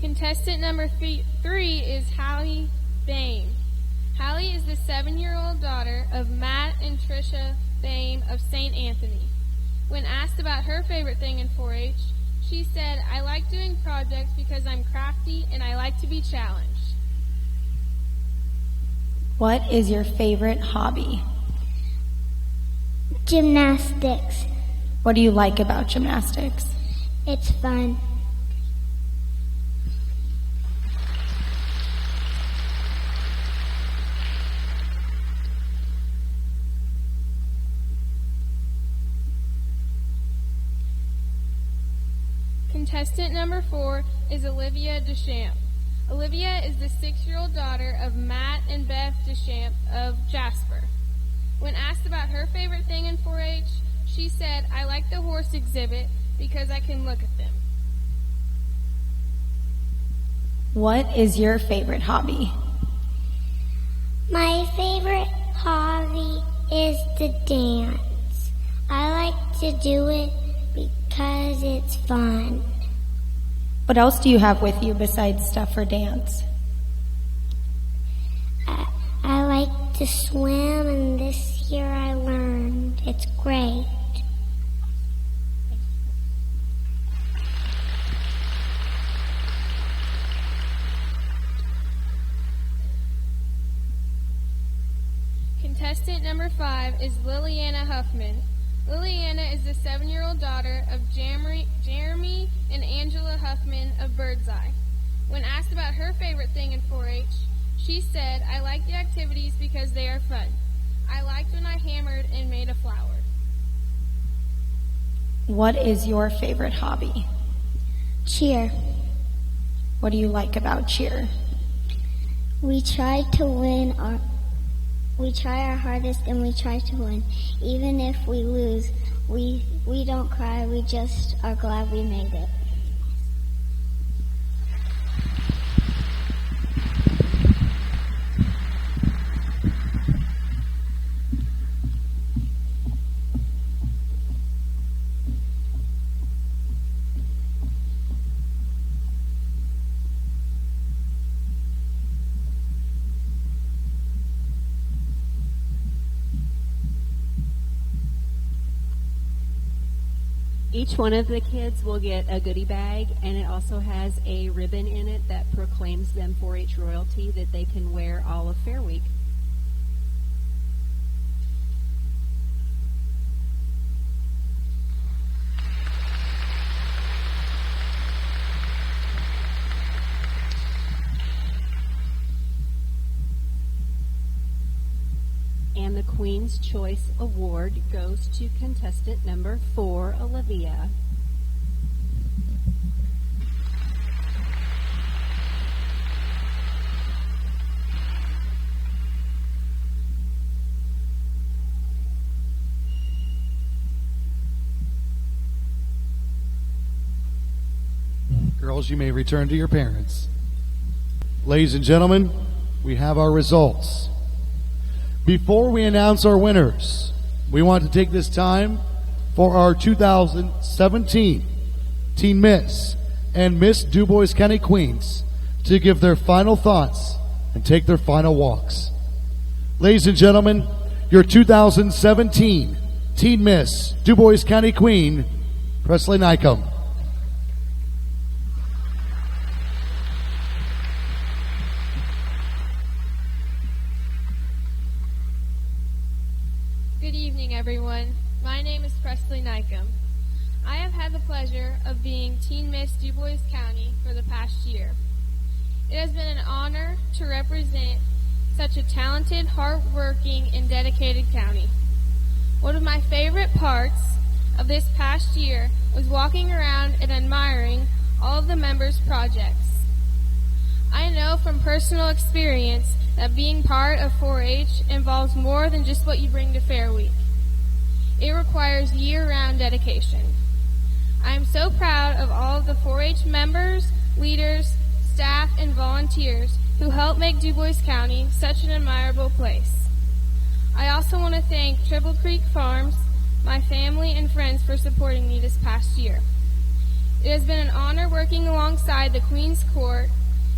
Contestant number 3 is Hallie Bain. Hallie is the 7-year-old daughter of Matt and Tricia Bain of St. Anthony. When asked about her favorite thing in 4-H, she said, "I like doing projects because I'm crafty and I like to be challenged." What is your favorite hobby? Gymnastics. What do you like about gymnastics? It's fun. Contestant number 4 is Olivia Deschamps. Olivia is the 6-year-old daughter of Matt and Beth Deschamps of Jasper. When asked about her favorite thing in 4-H, she said, "I like the horse exhibit because I can look at them." What is your favorite hobby? My favorite hobby is to dance. I like to do it because it's fun. What else do you have with you besides stuff for dance? I like to swim, and this year I learned. It's great. Contestant number 5 is Liliana Huffman. Liliana is the 7-year-old daughter of Jeremy and Angela Huffman of Birdseye. When asked about her favorite thing in 4-H, she said, "I like the activities because they are fun. I liked when I hammered and made a flower." What is your favorite hobby? Cheer. What do you like about cheer? We try our hardest and we try to win. Even if we lose, we don't cry, we just are glad we made it. Each one of the kids will get a goodie bag, and it also has a ribbon in it that proclaims them 4-H royalty that they can wear all of Fair Week. And the Queen's Choice Award goes to contestant number 4, Olivia. Girls, you may return to your parents. Ladies and gentlemen, we have our results. Before we announce our winners, we want to take this time for our 2017 Teen Miss and Miss Dubois County Queens to give their final thoughts and take their final walks. Ladies and gentlemen, your 2017 Teen Miss Dubois County Queen, Presley Nycomb. Good evening, everyone. My name is Presley Nycomb. I have had the pleasure of being Teen Miss Dubois County for the past year. It has been an honor to represent such a talented, hardworking, and dedicated county. One of my favorite parts of this past year was walking around and admiring all of the members' projects. I know from personal experience that being part of 4-H involves more than just what you bring to Fair Week. It requires year-round dedication. I am so proud of all of the 4-H members, leaders, staff, and volunteers who help make Dubois County such an admirable place. I also want to thank Triple Creek Farms, my family, and friends for supporting me this past year. It has been an honor working alongside the Queen's Court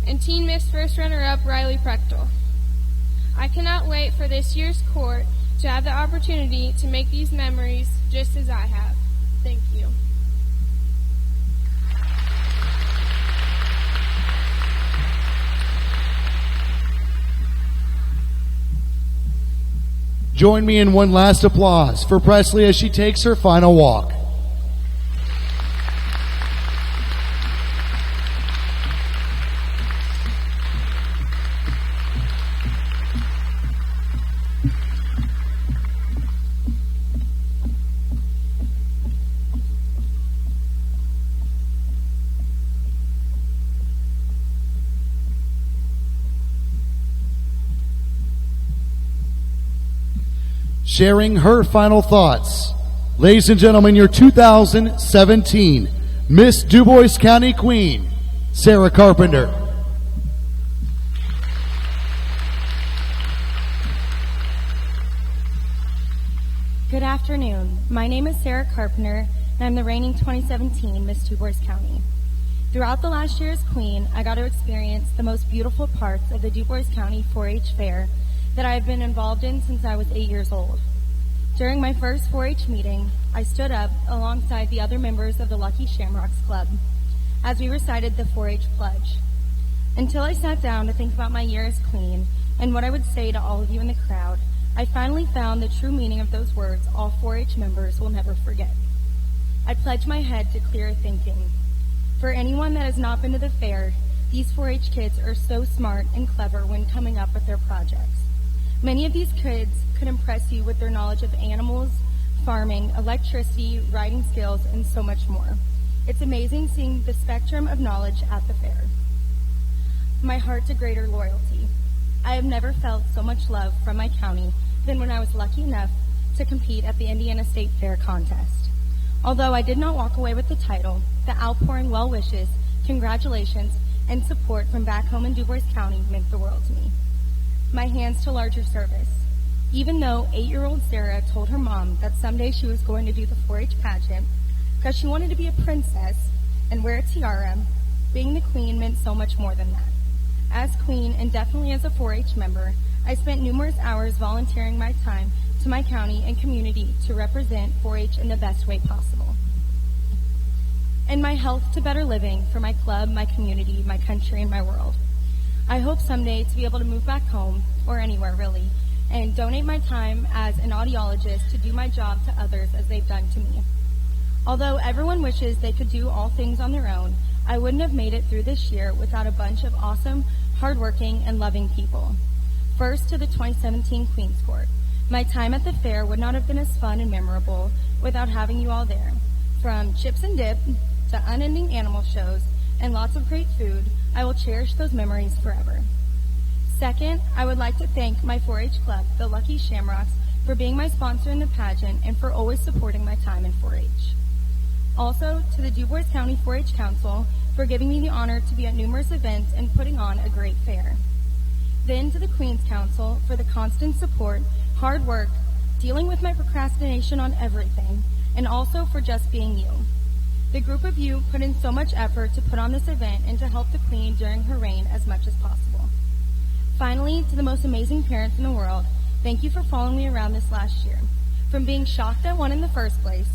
and Teen Miss first runner-up Riley Prechtel. I cannot wait for this year's court to have the opportunity to make these memories just as I have. Thank you. Join me in one last applause for Presley as she takes her final walk. Sharing her final thoughts, ladies and gentlemen, your 2017 Miss Dubois County Queen, Sarah Carpenter. Good afternoon. My name is Sarah Carpenter, and I'm the reigning 2017 Miss Dubois County. Throughout the last year as Queen, I got to experience the most beautiful parts of the Dubois County 4-H Fair that I have been involved in since I was 8 years old. During my first 4-H meeting, I stood up alongside the other members of the Lucky Shamrocks Club as we recited the 4-H pledge. Until I sat down to think about my year as Queen and what I would say to all of you in the crowd, I finally found the true meaning of those words all 4-H members will never forget. I pledge my head to clear thinking. For anyone that has not been to the fair, these 4-H kids are so smart and clever when coming up with their projects. Many of these kids could impress you with their knowledge of animals, farming, electricity, writing skills, and so much more. It's amazing seeing the spectrum of knowledge at the fair. My heart to greater loyalty. I have never felt so much love from my county than when I was lucky enough to compete at the Indiana State Fair contest. Although I did not walk away with the title, the outpouring well wishes, congratulations, and support from back home in Dubois County meant the world to me. My hands to larger service. Even though 8-year-old Sarah told her mom that someday she was going to do the 4-H pageant because she wanted to be a princess and wear a tiara, being the queen meant so much more than that. As queen, and definitely as a 4-H member, I spent numerous hours volunteering my time to my county and community to represent 4-H in the best way possible. and my health to better living for my club, my community, my country, and my world. I hope someday to be able to move back home, or anywhere really, and donate my time as an audiologist to do my job to others as they've done to me. Although everyone wishes they could do all things on their own, I wouldn't have made it through this year without a bunch of awesome, hardworking, and loving people. First, to the 2017 Queen's Court. My time at the fair would not have been as fun and memorable without having you all there. From chips and dip to unending animal shows and lots of great food, I will cherish those memories forever. Second, I would like to thank my 4-H club, the Lucky Shamrocks, for being my sponsor in the pageant and for always supporting my time in 4-H. Also, to the Dubois County 4-H Council for giving me the honor to be at numerous events and putting on a great fair. Then to the Queen's Council for the constant support, hard work, dealing with my procrastination on everything, and also for just being you. The group of you put in so much effort to put on this event and to help the Queen during her reign as much as possible. Finally, to the most amazing parents in the world, thank you for following me around this last year. From being shocked at one in the first place,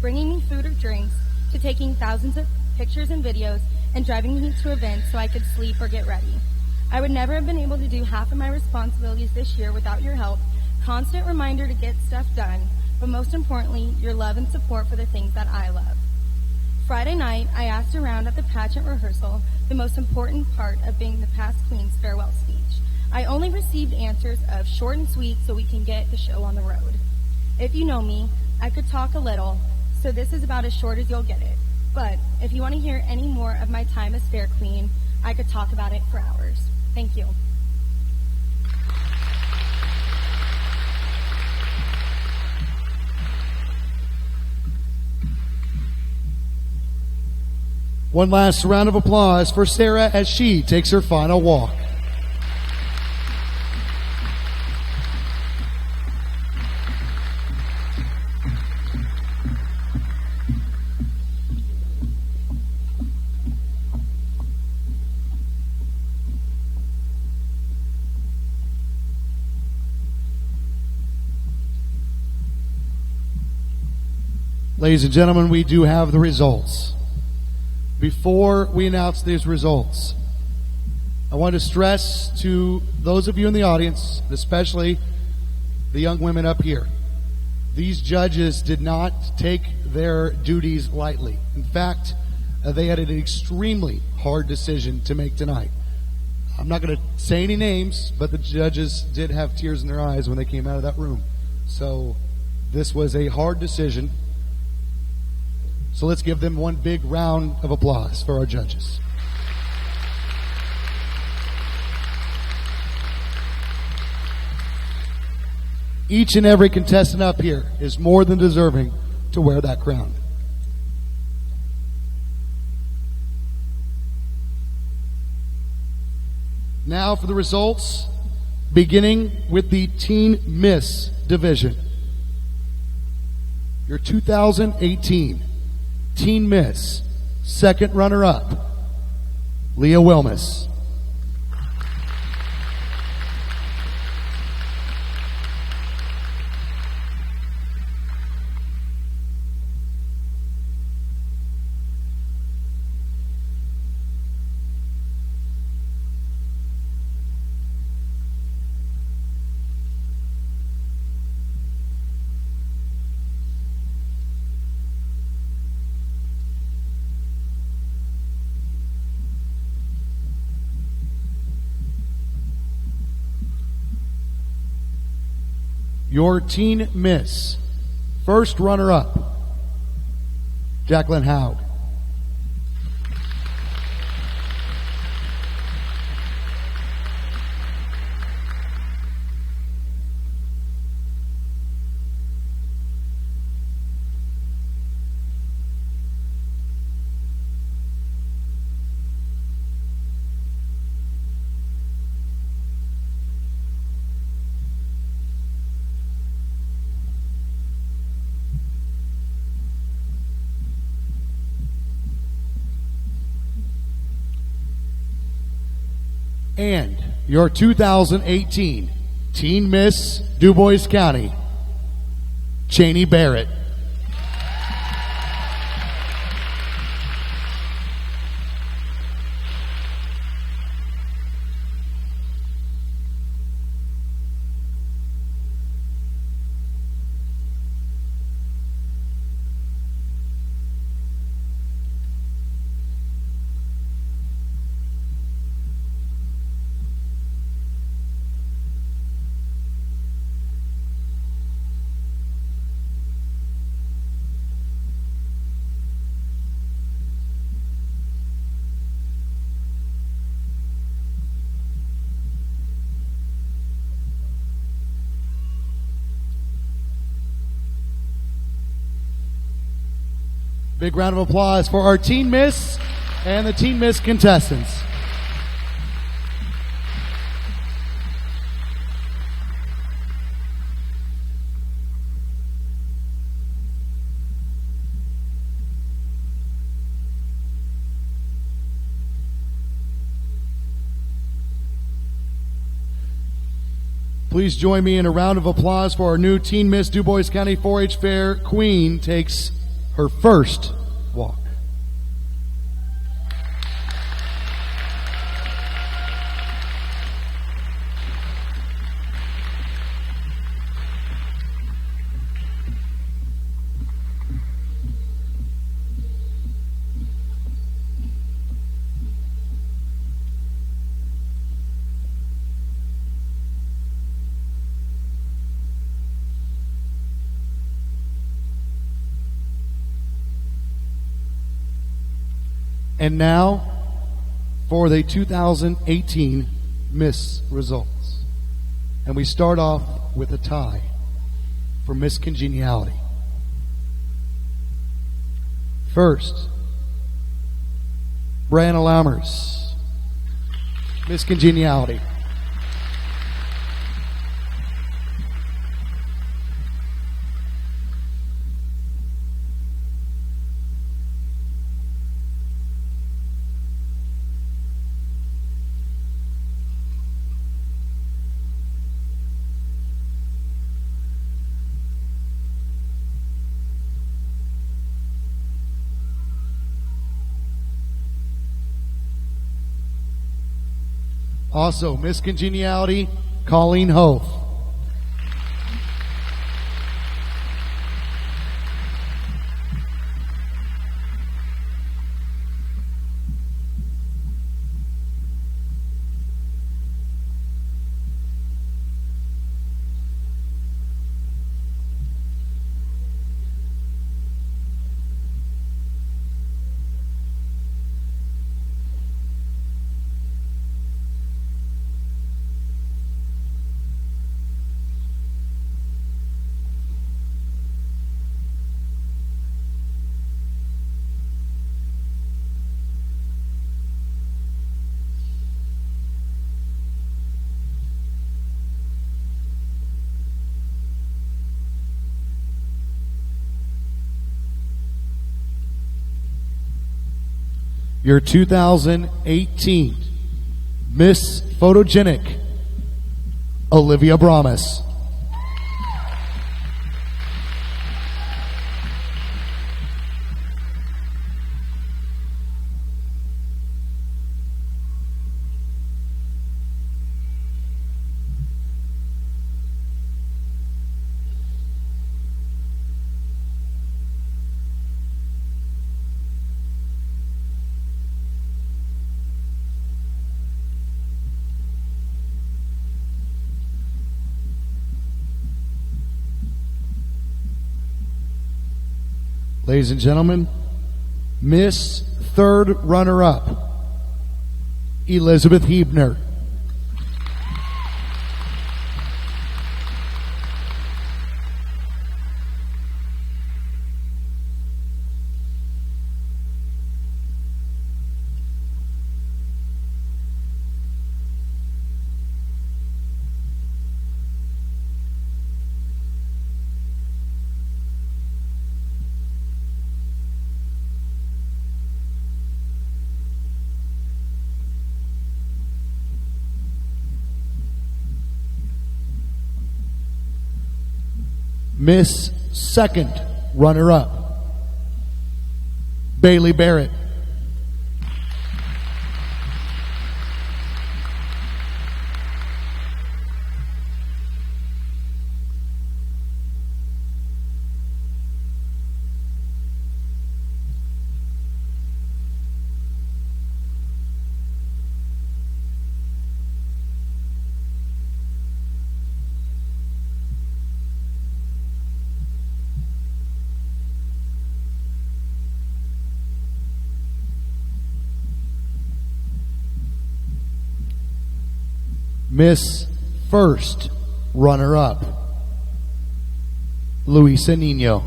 bringing me food or drinks, to taking thousands of pictures and videos, and driving me to events so I could sleep or get ready. I would never have been able to do half of my responsibilities this year without your help, constant reminder to get stuff done, but most importantly, your love and support for the things that I love. Friday night, I asked around at the pageant rehearsal the most important part of being the past Queen's farewell speech. I only received answers of short and sweet so we can get the show on the road. If you know me, I could talk a little, so this is about as short as you'll get it. But if you want to hear any more of my time as Fair Queen, I could talk about it for hours. Thank you. One last round of applause for Sarah as she takes her final walk. Ladies and gentlemen, we do have the results. Before we announce these results, I want to stress to those of you in the audience, especially the young women up here, these judges did not take their duties lightly. In fact, they had an extremely hard decision to make tonight. I'm not going to say any names, but the judges did have tears in their eyes when they came out of that room. So this was a hard decision. So let's give them one big round of applause for our judges. Each and every contestant up here is more than deserving to wear that crown. Now for the results, beginning with the Teen Miss division. Your 2018 Teen Miss, second runner-up, Leah Wilmus. Your Teen Miss, first runner-up, Jacqueline Howd. And your 2018 Teen Miss Dubois County, Cheney Barrett. Big round of applause for our Teen Miss and the Teen Miss contestants. Please join me in a round of applause for our new Teen Miss Dubois County 4-H Fair Queen takes her first walk. And now for the 2018 Miss results. And we start off with a tie for Miss Congeniality. First, Brianna Lammers, Miss Congeniality. Also, Miss Congeniality, Colleen Hoth. Your 2018 Miss Photogenic, Olivia Bramas. Ladies and gentlemen, Miss Third Runner-Up, Elizabeth Hebner. Miss Second Runner-Up, Bailey Barrett. Miss First Runner-Up, Luisa Nino.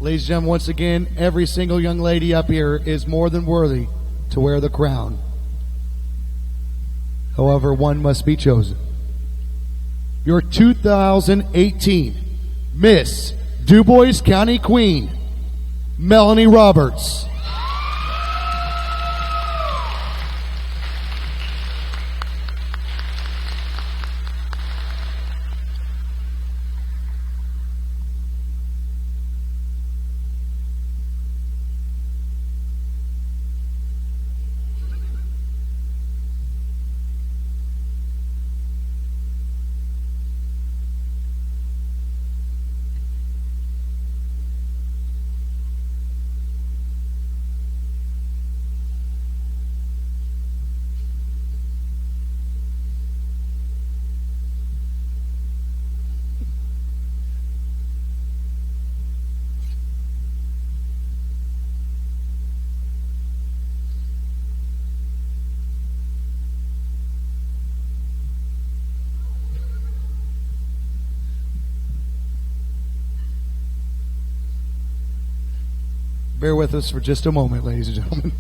Ladies and gentlemen, once again, every single young lady up here is more than worthy to wear the crown. However, one must be chosen. Your 2018 Miss Dubois County Queen, Melanie Roberts. Bear with us for just a moment, ladies and gentlemen.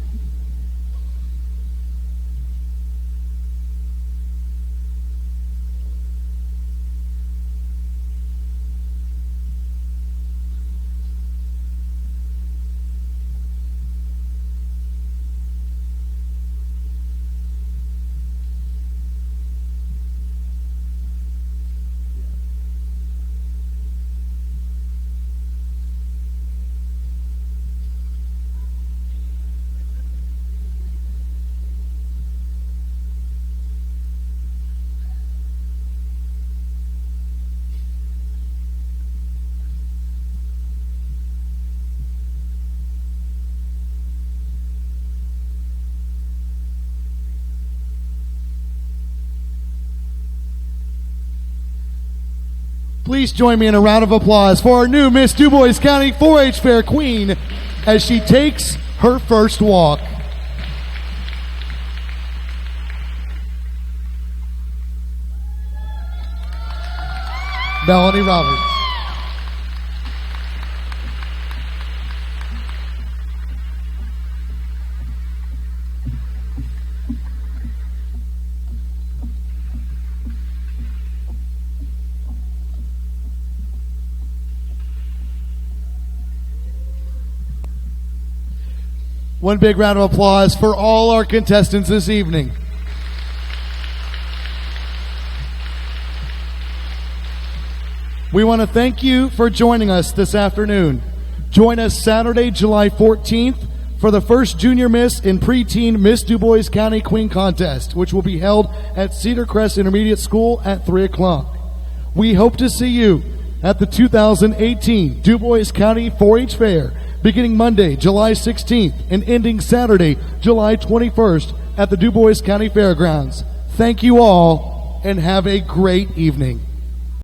Please join me in a round of applause for our new Miss Dubois County 4-H Fair Queen as she takes her first walk. Melanie Roberts. One big round of applause for all our contestants this evening. We want to thank you for joining us this afternoon. Join us Saturday, July 14th for the first Junior Miss and Preteen Miss Dubois County Queen Contest, which will be held at Cedar Crest Intermediate School at 3 o'clock. We hope to see you at the 2018 Dubois County 4-H Fair, beginning Monday, July 16th, and ending Saturday, July 21st at the Dubois County Fairgrounds. Thank you all, and have a great evening.